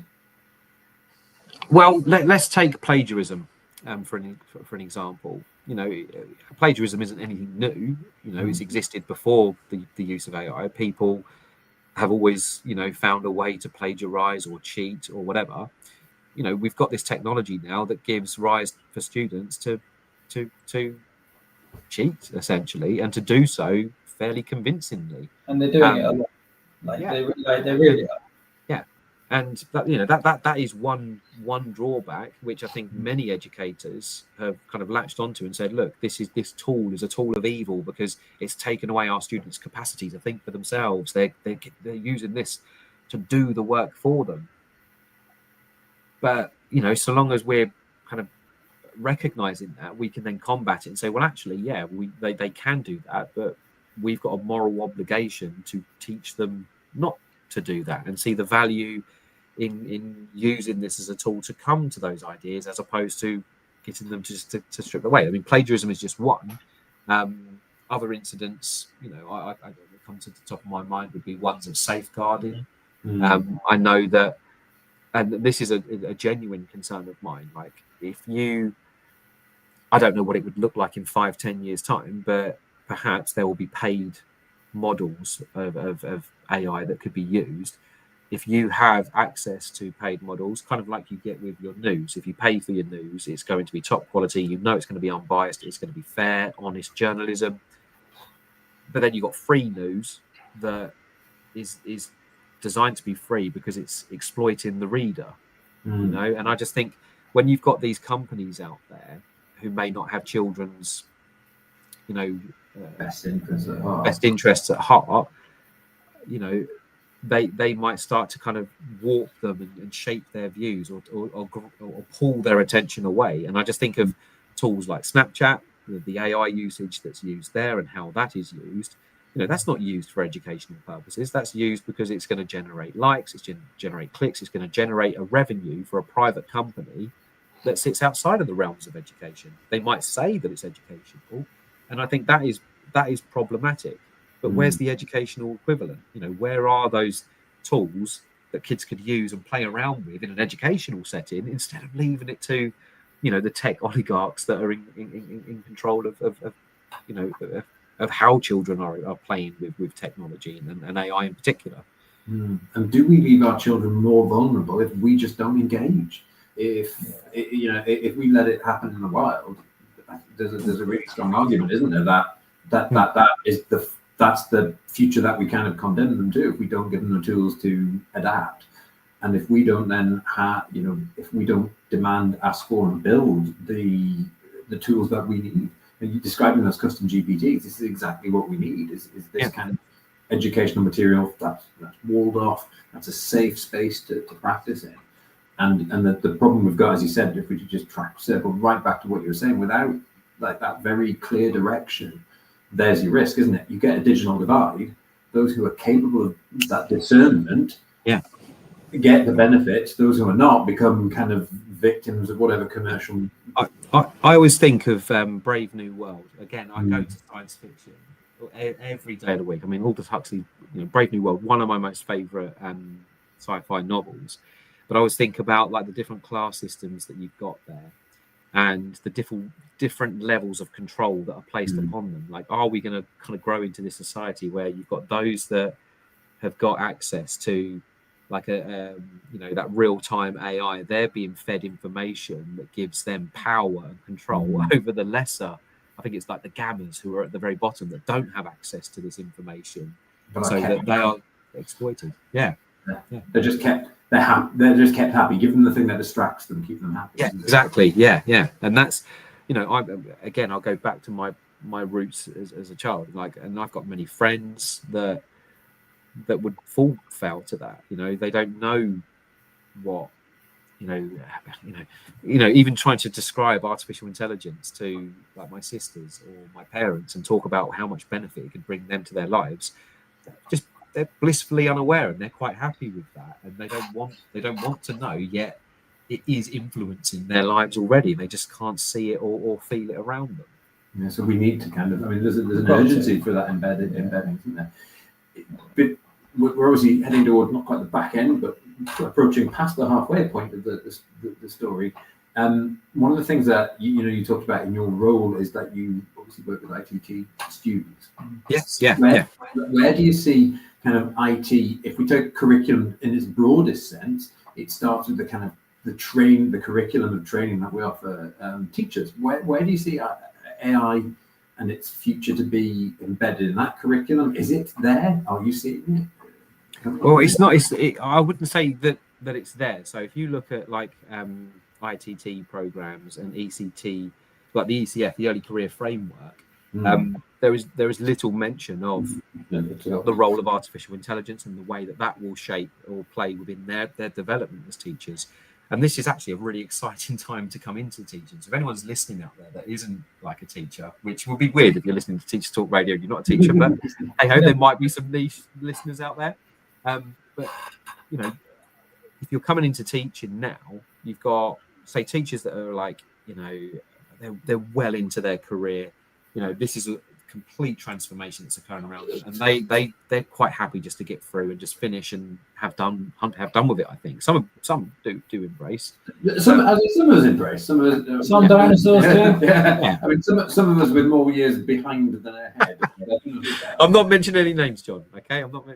S7: Well, let's take plagiarism for an example. Plagiarism isn't anything new. It's existed before the use of AI. People have always found a way to plagiarize or cheat or whatever. We've got this technology now that gives rise for students to cheat, essentially, and to do so fairly convincingly.
S6: And they're doing it a lot. They really are.
S7: Yeah, and that is one drawback, which I think many educators have kind of latched onto and said, look, this tool is a tool of evil because it's taken away our students' capacity to think for themselves. They're using this to do the work for them. But so long as we're kind of recognizing that, we can then combat it and say, well, actually, they can do that, but we've got a moral obligation to teach them not to do that, and see the value in using this as a tool to come to those ideas, as opposed to getting them to strip away. I mean, plagiarism is just one. Other incidents, I come to the top of my mind would be ones of safeguarding. I know that, and this is a genuine concern of mine. Like, I don't know what it would look like in 5-10 years time, but perhaps there will be paid models of AI that could be used. If you have access to paid models, kind of like you get with your news, if you pay for your news, it's going to be top quality. It's going to be unbiased. It's going to be fair, honest journalism. But then you've got free news that is designed to be free because it's exploiting the reader. And I just think when you've got these companies out there who may not have children's
S8: best interests at
S7: heart, they might start to kind of warp them and shape their views or pull their attention away. And I just think of tools like Snapchat, the AI usage that's used there and how that is used. That's not used for educational purposes. That's used because it's going to generate likes, it's going to generate clicks, it's going to generate a revenue for a private company that sits outside of the realms of education. They might say that it's educational, and I think that is problematic. But where's the educational equivalent? Where are those tools that kids could use and play around with in an educational setting, instead of leaving it to, the tech oligarchs that are in control of how children are playing with technology and AI in particular.
S8: And do we leave our children more vulnerable if we just don't engage? If we let it happen in the wild, there's a really strong argument, isn't there, that's the future that we kind of condemn them to if we don't give them the tools to adapt. And if we don't then if we don't demand, ask for, and build the tools that we need. And you describe them as custom GPTs. This is exactly what we need. Is this kind of educational material that's walled off, that's a safe space to practice in. And the problem we've got, as you said, if we could just circle right back to what you were saying, without like that very clear direction, there's your risk, isn't it? You get a digital divide. Those who are capable of that discernment, get the benefits. Those who are not become kind of victims of whatever commercial.
S7: I always think of Brave New World. Again, I go to science fiction every day of the week. I mean, Aldous Huxley, Brave New World, one of my most favourite sci-fi novels. But I always think about like the different class systems that you've got there, and the different levels of control that are placed upon them. Like, are we going to kind of grow into this society where you've got those that have got access to like that real-time AI? They're being fed information that gives them power and control over the lesser. I think it's like the gammas who are at the very bottom that don't have access to this information, so that they are exploited. Yeah.
S8: They're just kept. They're just kept happy. Give them the thing that distracts them, keep them happy.
S7: Yeah, exactly. Yeah. And that's, I'll go back to my roots as a child. And I've got many friends that would fall foul to that. They don't know what, even trying to describe artificial intelligence to like my sisters or my parents and talk about how much benefit it could bring them to their lives. Just they're blissfully unaware, and they're quite happy with that, and they don't want to know, yet it is influencing their lives already, and they just can't see it or feel it around them.
S8: Yeah, so we need to kind of, there's an urgency for that embedding, isn't there? But we're obviously heading towards not quite the back end, but approaching past the halfway point of the story. One of the things that you talked about in your role is that you obviously work with ITT students.
S7: Yes,
S8: Where do you see kind of IT, if we take curriculum in its broadest sense, it starts with the kind of the curriculum of training that we offer teachers. Where do you see AI and its future to be embedded in that curriculum? Is it there? Are you seeing it?
S7: Well, it's not. I wouldn't say that it's there. So if you look at like ITT programs and ECT, like the ECF, the Early Career Framework, there is little mention of the role of artificial intelligence and the way that will shape or play within their development as teachers. And this is actually a really exciting time to come into teaching. So if anyone's listening out there that isn't like a teacher, which will be weird if you're listening to Teachers Talk Radio and you're not a teacher, but hey ho, there might be some niche listeners out there. But if you're coming into teaching now, you've got, say, teachers that are like, they're well into their career. This is a complete transformation that's occurring around them, and they're quite happy just to get through and just finish and have done with it. I think some do embrace.
S8: Some of us embrace. Some
S4: dinosaurs do.
S8: Yeah. Some of us with more years behind than ahead.
S7: I'm not mentioning any names, John. Okay, I'm not.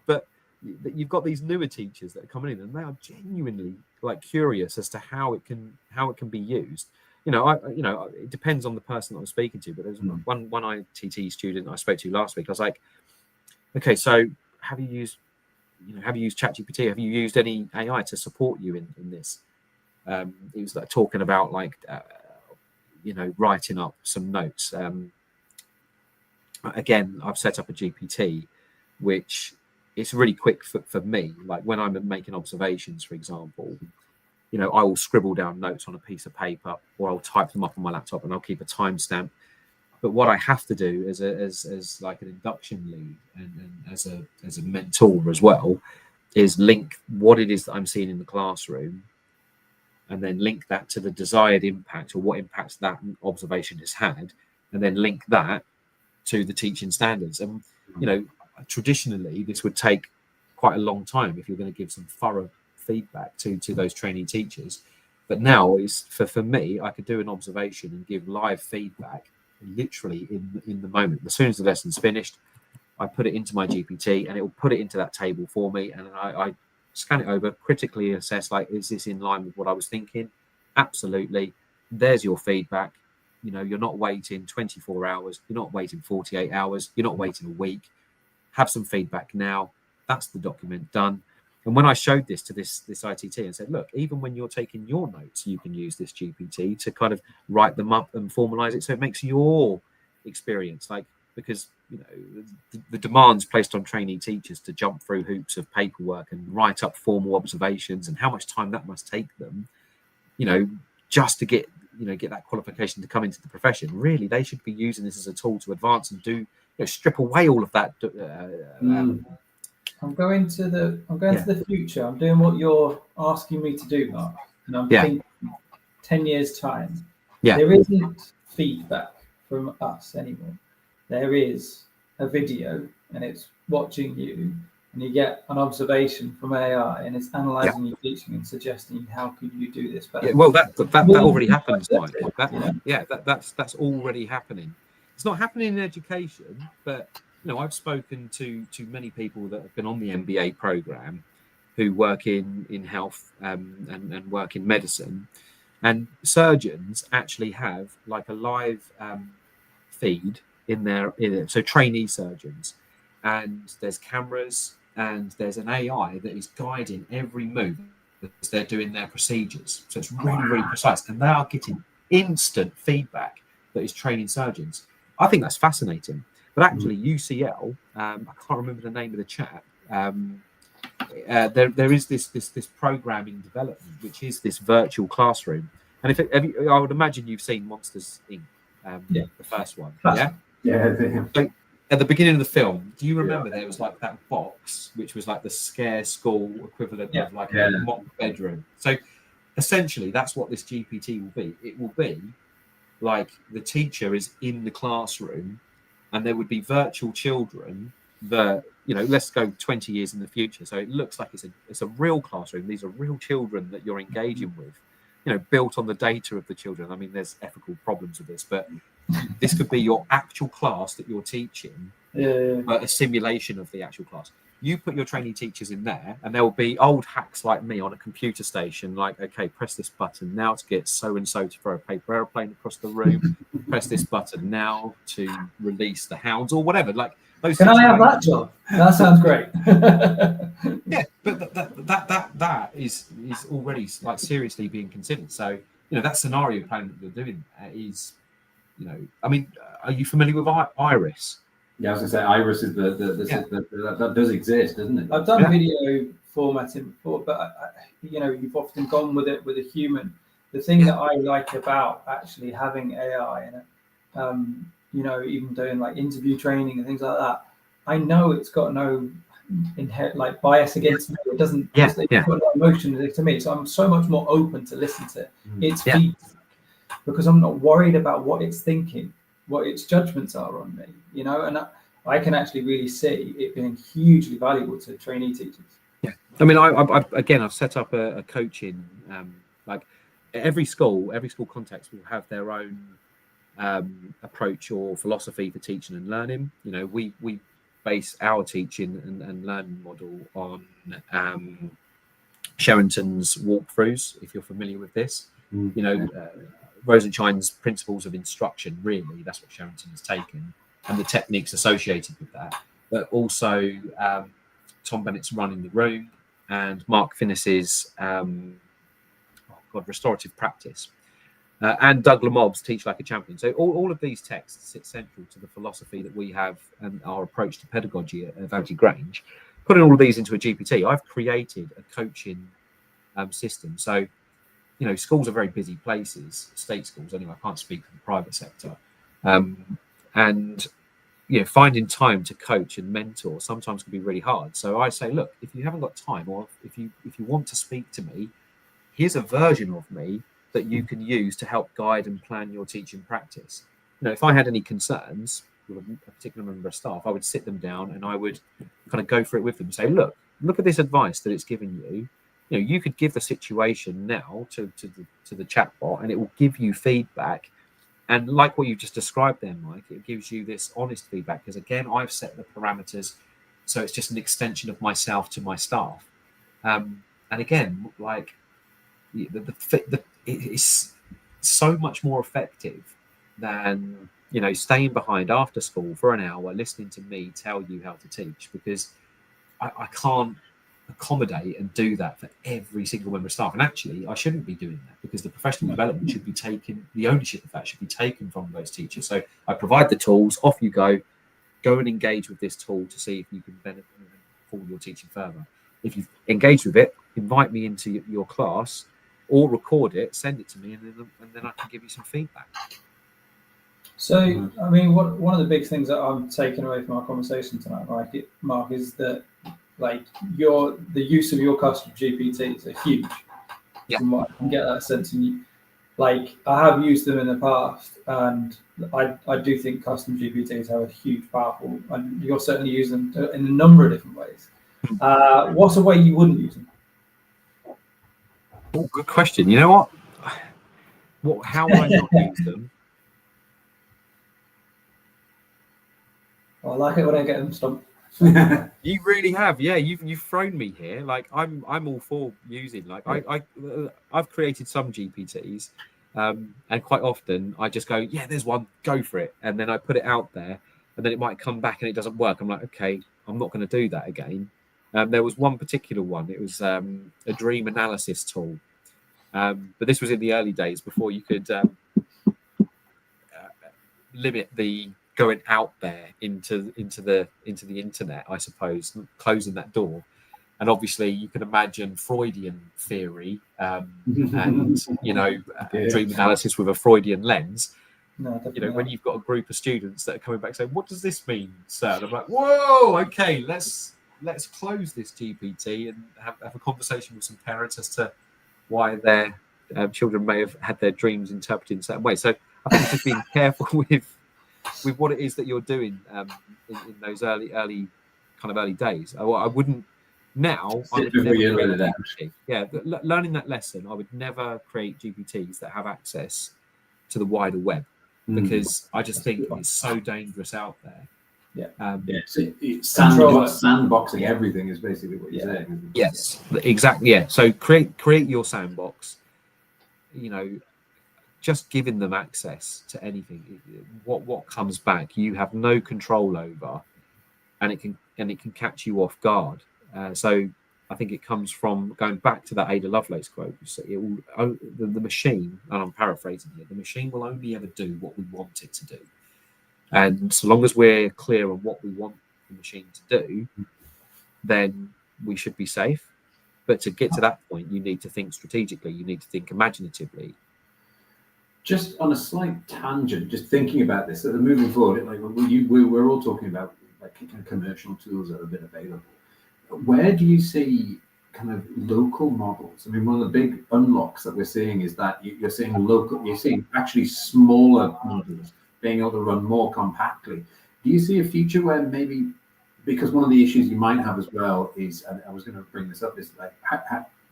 S7: But you've got these newer teachers that are coming in, and they are genuinely like curious as to how it can be used. It depends on the person that I'm speaking to, but there's one ITT student I spoke to last week. I was like, okay, so have you used ChatGPT? Have you used any AI to support you in this? He was like talking about writing up some notes. Again, I've set up a GPT, which it's really quick for me. Like when I'm making observations, for example, I will scribble down notes on a piece of paper, or I'll type them up on my laptop, and I'll keep a timestamp. But what I have to do as like an induction lead and as a mentor as well is link what it is that I'm seeing in the classroom, and then link that to the desired impact or what impacts that observation has had, and then link that to the teaching standards. And traditionally this would take quite a long time if you're going to give some thorough feedback to those trainee teachers. But now is for me, I could do an observation and give live feedback literally in the moment. As soon as the lesson's finished, I put it into my GPT and it will put it into that table for me, and I scan it over, critically assess, like, is this in line with what I was thinking? Absolutely. There's your feedback. You're not waiting 24 hours, you're not waiting 48 hours, you're not waiting a week. Have some feedback now. That's the document done. And when I showed this to this ITT and said, look, even when you're taking your notes, you can use this GPT to kind of write them up and formalize it so it makes your experience, because the demands placed on trainee teachers to jump through hoops of paperwork and write up formal observations, and how much time that must take them, just to get that qualification to come into the profession. Really, they should be using this as a tool to advance and strip away all of that.
S6: I'm going to the future. I'm doing what you're asking me to do, Mark, and I'm thinking 10 years time. There isn't feedback from us anymore. There is a video, and it's watching you, and you get an observation from AI, and it's analysing your teaching and suggesting how could you do this better.
S7: Well, that already happens, Mike. That's already happening. It's not happening in education, but I've spoken to many people that have been on the MBA program who work in health and work in medicine, and surgeons actually have like a live feed in there, so trainee surgeons, and there's cameras and there's an AI that is guiding every move as they're doing their procedures. So it's really, really precise, and they are getting instant feedback that is training surgeons. I think that's fascinating. But actually, UCL, I can't remember the name of the chap. There is this programming development, which is this virtual classroom. And I would imagine you've seen Monsters Inc. The first one. So at the beginning of the film, do you remember there was like that box, which was like the scare school equivalent of like a mock bedroom? So essentially, that's what this GPT will be. It will be like the teacher is in the classroom, and there would be virtual children that, let's go 20 years in the future. So it looks like it's a real classroom. These are real children that you're engaging with, built on the data of the children. I mean, there's ethical problems with this, but this could be your actual class that you're teaching, but a simulation of the actual class. You put your trainee teachers in there, and there will be old hacks like me on a computer station, like, okay, press this button now to get so-and-so to throw a paper airplane across the room. Press this button now to release the hounds, or whatever. Like those.
S6: Can I have that job? That sounds great.
S7: But that is already like seriously being considered. So that scenario plan that you're doing is, I mean, are you familiar with Iris?
S8: Yeah, I was going to say Iris is that does exist, doesn't it?
S6: I've done video formatting before, but you've often gone with it with a human. The thing that I like about actually having AI in it, even doing like interview training and things like that, I know it's got no inherent like bias against me. It doesn't. It's got no emotion to me, so I'm so much more open to listen to its feedback, because I'm not worried about what it's thinking, what its judgments are on me, and I can actually really see it being hugely valuable to trainee teachers.
S7: Yeah, I mean, I've set up a coaching, like every school context will have their own approach or philosophy for teaching and learning. We base our teaching and learning model on Sherrington's walkthroughs, if you're familiar with this. Rosenshine's principles of instruction, really, that's what Sherrington has taken, and the techniques associated with that. But also Tom Bennett's Running the Room, and Mark Finnis's restorative practice, and Doug Lamob's Teach Like a Champion. So all of these texts sit central to the philosophy that we have and our approach to pedagogy at Vanity Grange. Putting all of these into a GPT, I've created a coaching system. So schools are very busy places, state schools anyway, I can't speak for the private sector. And finding time to coach and mentor sometimes can be really hard. So I say, look, if you haven't got time, or if you want to speak to me, here's a version of me that you can use to help guide and plan your teaching practice. If I had any concerns with a particular member of staff, I would sit them down and I would kind of go through it with them and say, look at this advice that it's given you. You could give the situation now to the chatbot, and it will give you feedback. And like what you just described there, Mike, it gives you this honest feedback, because again, I've set the parameters, so it's just an extension of myself to my staff. And again, like it's so much more effective than staying behind after school for an hour listening to me tell you how to teach, because I can't accommodate and do that for every single member of staff. And actually, I shouldn't be doing that, because the professional development should be taken, the ownership of that should be taken from those teachers. So I provide the tools, off you go, go and engage with this tool to see if you can benefit for your teaching further. If you've engaged with it, invite me into your class or record it, send it to me, and then I can give you some feedback.
S6: So, I mean, one of the big things that I'm taking away from our conversation tonight, Mark, is that like the use of your custom GPTs are huge.
S7: Yeah.
S6: From what I can get that sense, and like I have used them in the past, and I do think custom GPTs have a huge powerful, and you're certainly using them in a number of different ways. What's a way you wouldn't use them?
S7: Oh, good question. You know what? How would I not use them?
S6: I like it when I get them stumped.
S7: You really have, yeah. You've thrown me here. Like I'm all for using. Like I've created some GPTs, and quite often I just go, yeah, there's one, go for it, and then I put it out there, and then it might come back and it doesn't work. I'm like, okay, I'm not going to do that again. There was one particular one. It was a dream analysis tool, but this was in the early days before you could limit the going out there into the internet, I suppose, closing that door. And obviously you can imagine Freudian theory and dream analysis with a Freudian lens.
S6: No,
S7: when you've got a group of students that are coming back saying, what does this mean, sir? And I'm like, whoa, okay, let's close this GPT and have a conversation with some parents as to why their children may have had their dreams interpreted in certain ways. So I think just being careful with what it is that you're doing in those early days. I wouldn't now. I would never learning that lesson. I would never create GPTs that have access to the wider web, because I just think it's so dangerous out there.
S8: It's sandboxing everything is basically what you're saying. Isn't it?
S7: Yes, exactly. Yeah. So create your sandbox. Just giving them access to anything, what comes back, you have no control over, and it can catch you off guard. So I think it comes from going back to that Ada Lovelace quote. So the machine, and I'm paraphrasing here, the machine will only ever do what we want it to do. And so long as we're clear on what we want the machine to do, then we should be safe. But to get to that point, you need to think strategically. You need to think imaginatively.
S8: Just on a slight tangent, just thinking about this, so moving forward, like we're all talking about like commercial tools that have been available. Where do you see kind of local models? I mean, one of the big unlocks that we're seeing is that you're seeing actually smaller models being able to run more compactly. Do you see a future where maybe, because one of the issues you might have as well is, and I was going to bring this up, is like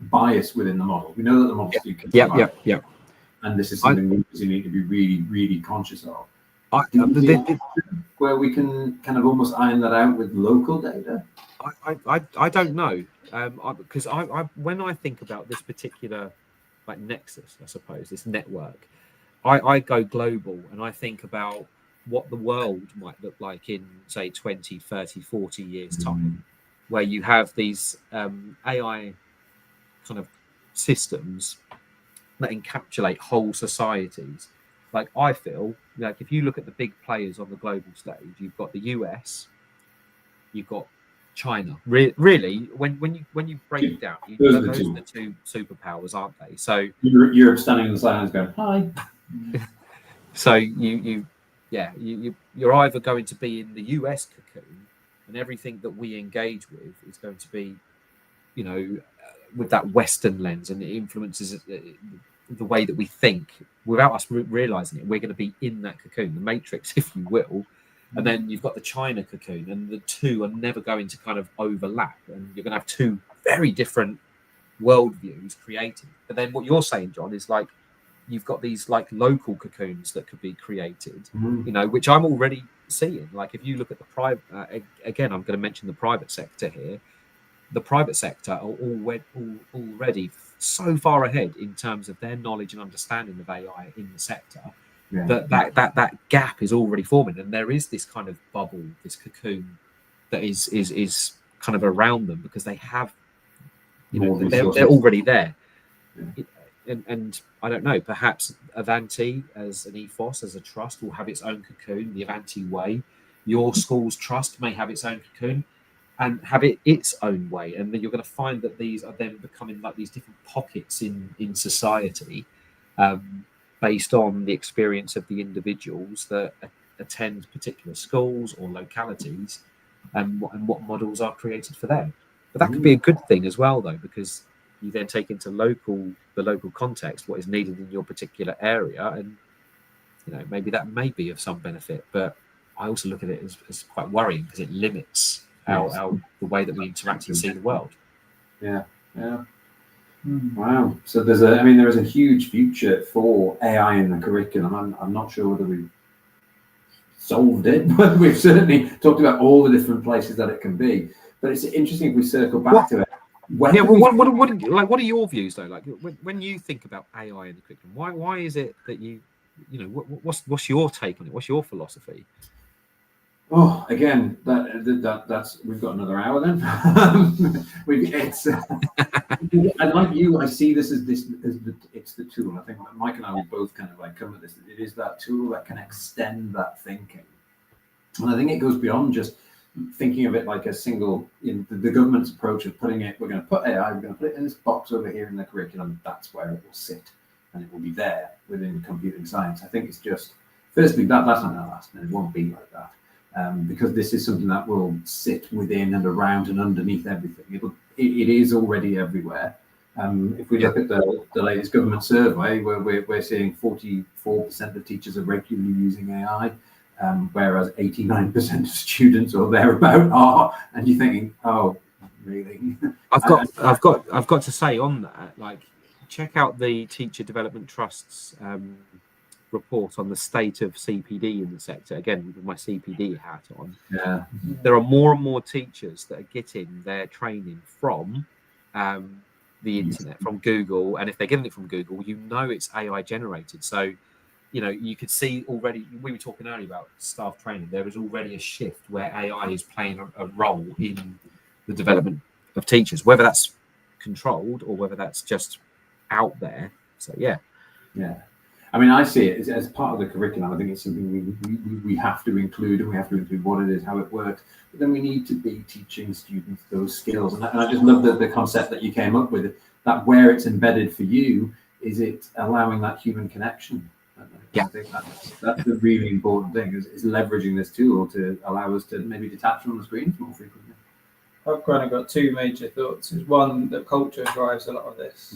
S8: bias within the model. We know that the models do.
S7: Yeah.
S8: And this is something we need to be really, really conscious of. Where we can kind of almost iron that out with local data?
S7: I don't know, because when I think about this particular like nexus, I suppose, this network, I go global, and I think about what the world might look like in, say, 20, 30, 40 years' time, where you have these AI kind of systems that encapsulate whole societies. Like I feel like if you look at the big players on the global stage, you've got the US, you've got China. Really, when you break it down, those are the two superpowers, aren't they? So
S8: you're standing in the silence going, hi.
S7: So you're either going to be in the US cocoon, and everything that we engage with is going to be, with that Western lens, and it influences the way that we think without us realizing it. We're going to be in that cocoon, the matrix, if you will. And then you've got the China cocoon, and the two are never going to kind of overlap, and you're going to have two very different worldviews created. But then what you're saying, John, is like you've got these like local cocoons that could be created, which I'm already seeing. Like if you look at the private, again, I'm going to mention the private sector here. The private sector are already so far ahead in terms of their knowledge and understanding of AI in the sector. That gap is already forming, and there is this kind of bubble, this cocoon that is kind of around them, because they have, they're already there. And I don't know, perhaps Avanti as an ethos, as a trust, will have its own cocoon, the Avanti way. your school's trust may have its own cocoon and have it its own way, and then you're going to find that these are then becoming like these different pockets in society, based on the experience of the individuals that attend particular schools or localities, and what models are created for them. But that could be a good thing as well, though, because you then take into the local context what is needed in your particular area, and maybe that may be of some benefit. But I also look at it as quite worrying because it limits how the way that we interact and see the world.
S8: Yeah. Wow. So there is a huge future for AI in the curriculum. I'm not sure whether we've solved it, but we've certainly talked about all the different places that it can be. But it's interesting if we circle back to it.
S7: What are your views though? Like when you think about AI in the curriculum, why is it that what's your take on it? What's your philosophy?
S8: Oh, again, that's we've got another hour then. And like you, I see this as it's the tool. I think Mike and I will both kind of like come at this. It is that tool that can extend that thinking, and I think it goes beyond just thinking of it like a single. The government's approach of putting it. We're going to put AI. We're going to put it in this box over here in the curriculum. That's where it will sit, and it will be there within computing science. I think it's just firstly that's not going to last, and it won't be like that. Because this is something that will sit within and around and underneath everything. It is already everywhere. If we look at the latest government survey, where we're seeing 44% of teachers are regularly using AI, whereas 89% of students or thereabout are, and you're thinking, oh, really?
S7: I've got to say on that, like, check out the Teacher Development Trust's report on the state of CPD in the sector, again with my CPD hat on. There are more and more teachers that are getting their training from the internet, from Google, and if they're getting it from Google, it's AI generated. So you could see already, we were talking earlier about staff training, there is already a shift where AI is playing a role in the development of teachers, whether that's controlled or whether that's just out there. So yeah.
S8: I mean, I see it as part of the curriculum. I think it's something we have to include, and we have to include what it is, how it works. But then we need to be teaching students those skills. And I just love the concept that you came up with, that where it's embedded for you, is it allowing that human connection? I think that's the really important thing, is leveraging this tool to allow us to maybe detach from the screens more frequently.
S6: I've kind of got two major thoughts. Is one, that culture drives a lot of this.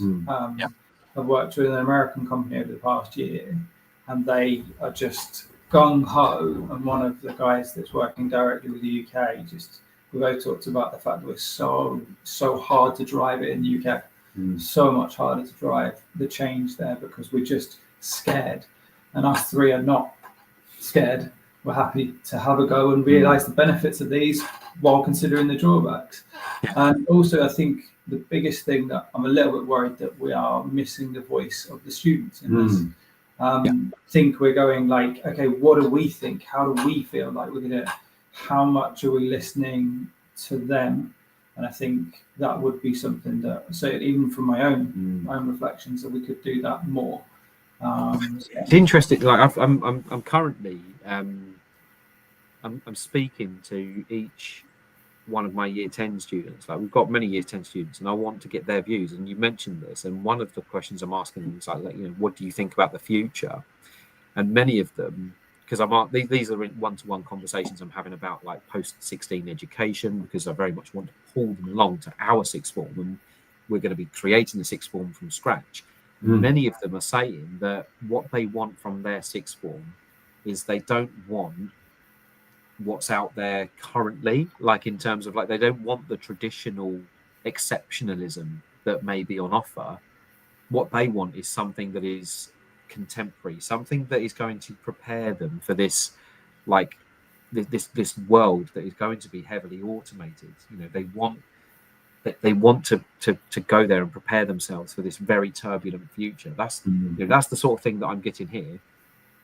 S6: I've worked with an American company over the past year, and they are just gung-ho. And one of the guys that's working directly with the UK, we both talked about the fact that we're so hard to drive it in the UK. So much harder to drive the change there because we're just scared. And us three are not scared. We're happy to have a go and realise the benefits of these while considering the drawbacks. And also, I think the biggest thing that I'm a little bit worried that we are missing the voice of the students in this. Think we're going like, okay, what do we think? How do we feel like we're gonna? How much are we listening to them? And I think that would be something that, so even from my own reflections, that we could do that more.
S7: It's interesting. Like I'm currently I'm speaking to each one of my year 10 students. Like, we've got many year 10 students, and I want to get their views. And you mentioned this, and one of the questions I'm asking them is like, what do you think about the future? And many of them, because these are one-to-one conversations I'm having about like post-16 education, because I very much want to pull them along to our sixth form, and we're going to be creating the sixth form from scratch. Many of them are saying that what they want from their sixth form is they don't want what's out there currently, like in terms of like, they don't want the traditional exceptionalism that may be on offer. What they want is something that is contemporary, something that is going to prepare them for this, like this world that is going to be heavily automated. They want to go there and prepare themselves for this very turbulent future. That's that's the sort of thing that I'm getting here.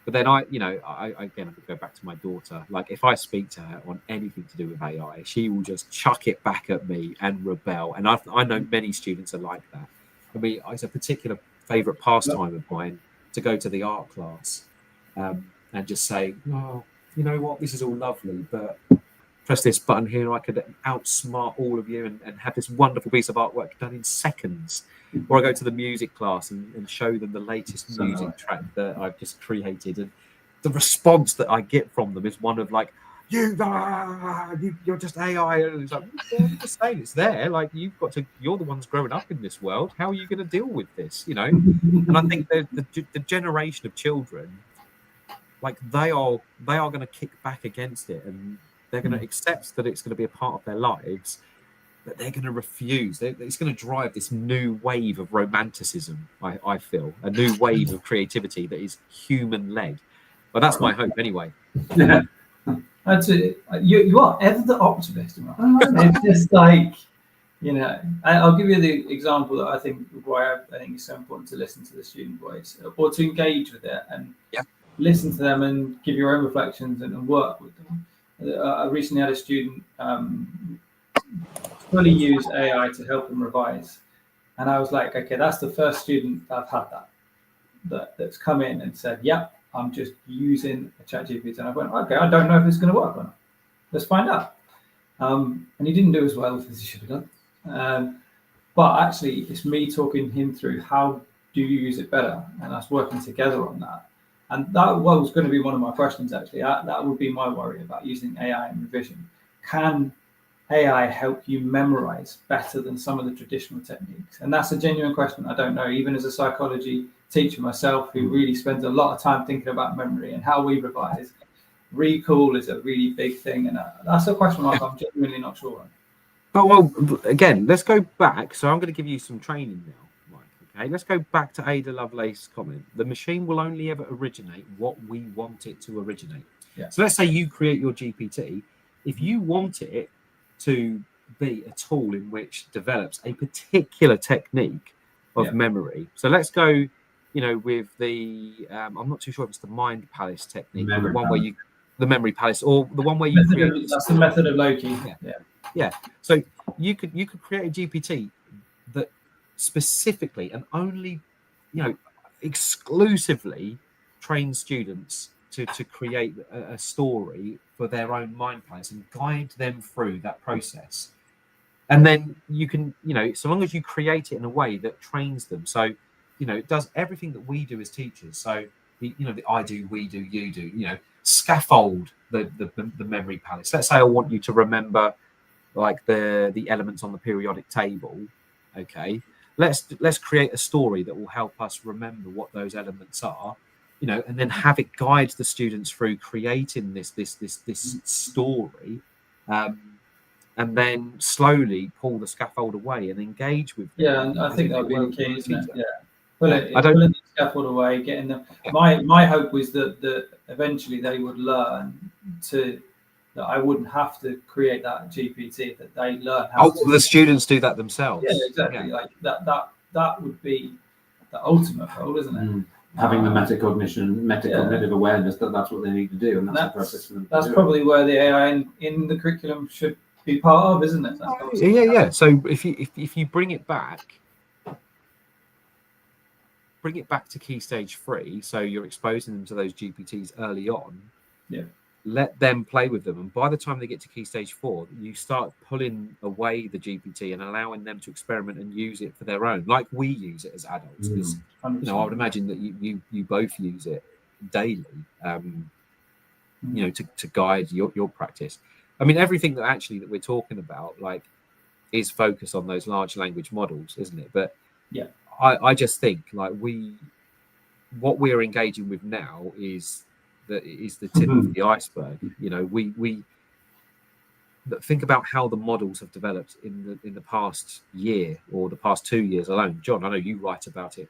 S7: But then I again, I go back to my daughter. Like, if I speak to her on anything to do with AI, she will just chuck it back at me and rebel. And I know many students are like that. I mean, it's a particular favourite pastime of mine to go to the art class and just say, "Oh, you know what, this is all lovely, but press this button here, I could outsmart all of you and have this wonderful piece of artwork done in seconds. Or I go to the music class and show them the latest music track that I've just created, and the response that I get from them is one of like, you're just AI. And it's like, well, I'm just saying, it's there. Like, you're the ones growing up in this world. How are you going to deal with this? You know? And I think the generation of children, like, they are going to kick back against it, and they're going to accept that it's going to be a part of their lives, but they're going to refuse. It's going to drive this new wave of romanticism, I feel, a new wave of creativity that is human-led. But that's my hope, anyway.
S6: Yeah. That's it. You are ever the optimist, right? It's just like, you know, I'll give you the example that I think why I think it's so important to listen to the student voice, or to engage with it and listen to them and give your own reflections and work with them. I recently had a student fully use AI to help them revise, and I was like, okay, that's the first student I've had that's come in and said, yep, I'm just using a ChatGPT. And I went, okay, I don't know if it's going to work or not. Let's find out. And he didn't do as well as he should have done. But actually, it's me talking him through how do you use it better, and us working together on that. And that was going to be one of my questions, actually. That would be my worry about using AI in revision. Can AI help you memorize better than some of the traditional techniques? And that's a genuine question. I don't know, even as a psychology teacher myself, who really spends a lot of time thinking about memory and how we revise. Recall is a really big thing, and that's a question mark I'm genuinely not sure on.
S7: But well, again, let's go back. So I'm going to give you some training now, Mike. Okay, let's go back to Ada Lovelace's comment. The machine will only ever originate what we want it to originate.
S6: Yeah.
S7: So let's say you create your GPT. If you want it to be a tool in which develops a particular technique of memory. So let's go, you know, with the I'm not too sure if it's the mind palace technique, or the one where the memory palace, or the one where you create.
S6: That's the method of Loki.
S7: Yeah. So you could create a GPT that specifically and only, you know, exclusively trains students to create a story for their own mind palace and guide them through that process. And then you can, you know, so long as you create it in a way that trains them, so, you know, it does everything that we do as teachers. So, you know, the I do, we do, you do, you know, scaffold the memory palace. Let's say I want you to remember like the elements on the periodic table. Okay, let's create a story that will help us remember what those elements are, you know, and then have it guide the students through creating this story, and then slowly pull the scaffold away and engage with them.
S6: Yeah, and I think that would be the key, isn't it? Yeah. Pulling the scaffold away, getting them. My hope was that eventually they would learn that I wouldn't have to create that GPT, that they learn how to.
S7: The students do that themselves.
S6: Yeah, exactly. Yeah. Like that would be the ultimate goal, isn't it?
S8: Having the metacognitive awareness that's what they need to do, and that's the process for them.
S6: That's probably where the AI in the curriculum should be part of, isn't it?
S7: Yeah. So if you bring it back to Key Stage 3, so you're exposing them to those GPTs early on.
S6: Yeah.
S7: Let them play with them, and by the time they get to Key Stage 4, you start pulling away the GPT and allowing them to experiment and use it for their own, like we use it as adults. Because you know, I would imagine that you both use it daily, you know, to guide your practice. I mean, everything that we're talking about, like, is focused on those large language models, isn't it? But
S6: yeah,
S7: I just think like what we're engaging with now is the tip of the iceberg. You know, we think about how the models have developed in the past year or the past 2 years alone. John, I know you write about it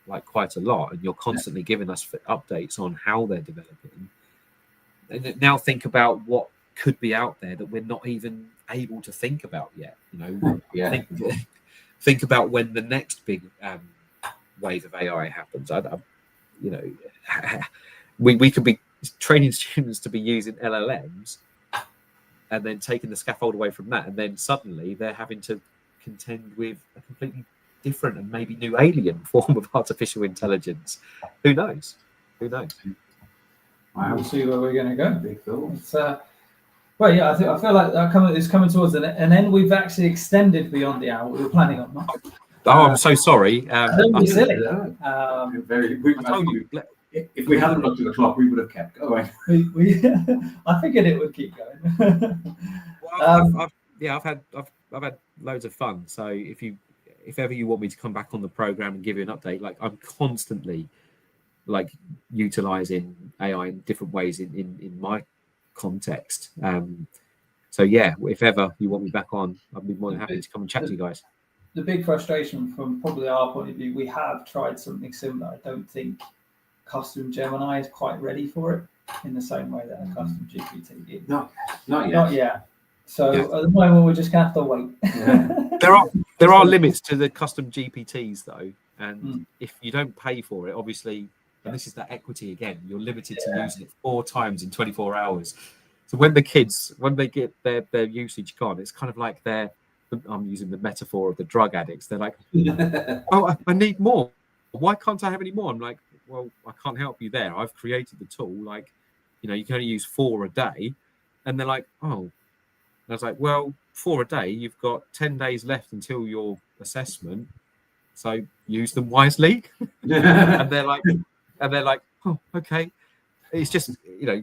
S7: like quite a lot, and you're constantly giving us updates on how they're developing. And now think about what could be out there that we're not even able to think about yet. You know, think about when the next big wave of AI happens. You know, we could be training students to be using LLMs and then taking the scaffold away from that, and then suddenly they're having to contend with a completely different and maybe new alien form of artificial intelligence. Who knows?
S6: We'll see where we're going to go.
S8: Big film.
S6: It's, well, yeah, I feel like it's coming towards an end. We've actually extended beyond the hour we were planning on. Mark.
S7: Oh, I'm so sorry.
S6: Don't be silly.
S8: If we hadn't looked at the clock, we would have kept going.
S6: I figured it would keep going.
S7: Well, I've had loads of fun. So if ever you want me to come back on the program and give you an update, like I'm constantly like utilizing AI in different ways in my context. So yeah, if ever you want me back on, I'd be more than happy to come and chat to you guys.
S6: The big frustration from probably our point of view, we have tried something similar. I don't think custom Gemini is quite ready for it in the same way that a custom GPT is.
S8: Not yet.
S6: So at the moment, we're just going to have to wait.
S8: Yeah.
S7: There are limits to the custom GPTs though, and if you don't pay for it, obviously, and this is that equity again, you're limited to using it 4 times in 24 hours. So when they get their usage gone, it's kind of like I'm using the metaphor of the drug addicts. They're like, oh, I need more. Why can't I have any more? I'm like, well, I can't help you there. I've created the tool. Like, you can only use 4 a day. And they're like, oh. And I was like, well, 4 a day, you've got 10 days left until your assessment. So use them wisely. and they're like, oh, okay. It's just,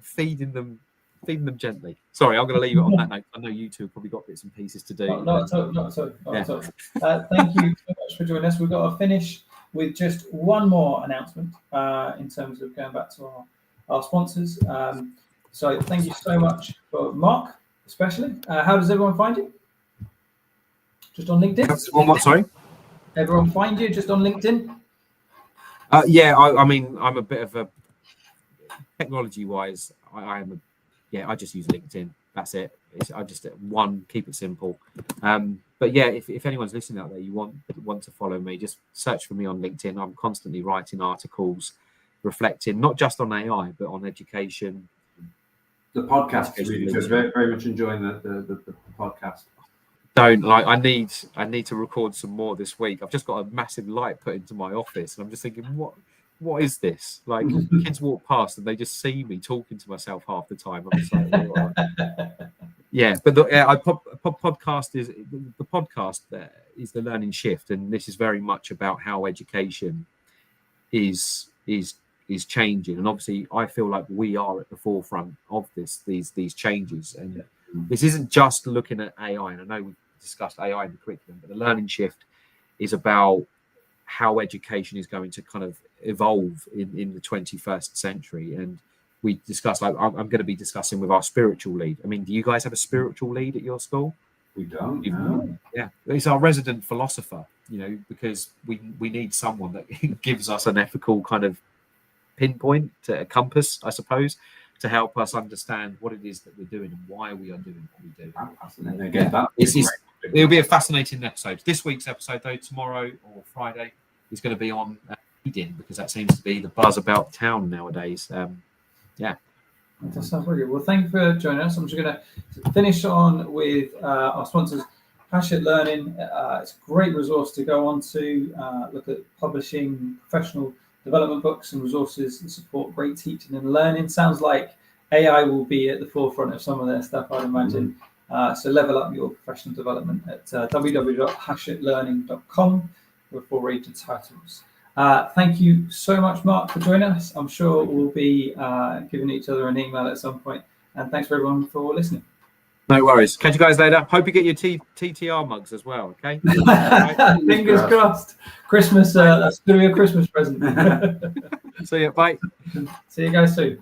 S7: feeding them gently. Sorry, I'm going to leave it on that note. I know you two have probably got bits and pieces to do.
S6: Not at all. Thank you so much for joining us. We've got to finish with just one more announcement in terms of going back to our sponsors. So thank you so much for Mark, especially. How does everyone find you? Just on LinkedIn?
S7: One more, sorry?
S6: Everyone find you just on LinkedIn?
S7: I mean, I'm a bit of a technology-wise, I just use LinkedIn. That's it. I just keep it simple. But yeah, if anyone's listening out there, you want to follow me, just search for me on LinkedIn. I'm constantly writing articles, reflecting not just on AI but on education.
S8: The podcast is really good. Very, very much enjoying the podcast.
S7: I need to record some more this week. I've just got a massive light put into my office, and I'm just thinking, what is this? Like, kids walk past and they just see me talking to myself half the time. I'm just like, but podcast is the learning shift, and this is very much about how education is changing. And obviously, I feel like we are at the forefront of these changes. And this isn't just looking at AI. And I know we've discussed AI in the curriculum, but the learning shift is about how education is going to kind of evolve in the 21st century. And we discussed, I'm going to be discussing with our spiritual lead. I mean, do you guys have a spiritual lead at your school?
S8: We don't. No.
S7: Yeah, it's our resident philosopher, because we need someone that gives us an ethical kind of pinpoint, a compass, I suppose, to help us understand what it is that we're doing and why we are doing what we do.
S8: Fascinating. Again,
S7: it'll be a fascinating episode. This week's episode, though, tomorrow or Friday, is going to be on reading, because that seems to be the buzz about town nowadays.
S6: That sounds very good. Well, thank you for joining us. I'm just going to finish on with our sponsors, Passionate Learning. It's a great resource to go on to look at publishing professional development books and resources that support great teaching and learning. Sounds like AI will be at the forefront of some of their stuff, I'd imagine. So level up your professional development at www.passionatelearning.com with 4 rated titles. Thank you so much, Mark, for joining us. I'm sure we'll be giving each other an email at some point. And thanks for everyone for listening.
S7: No worries. Catch you guys later. Hope you get your TTR mugs as well, okay?
S6: Fingers crossed. Christmas, that's going to be a Christmas present.
S7: See you. Bye.
S6: See you guys soon.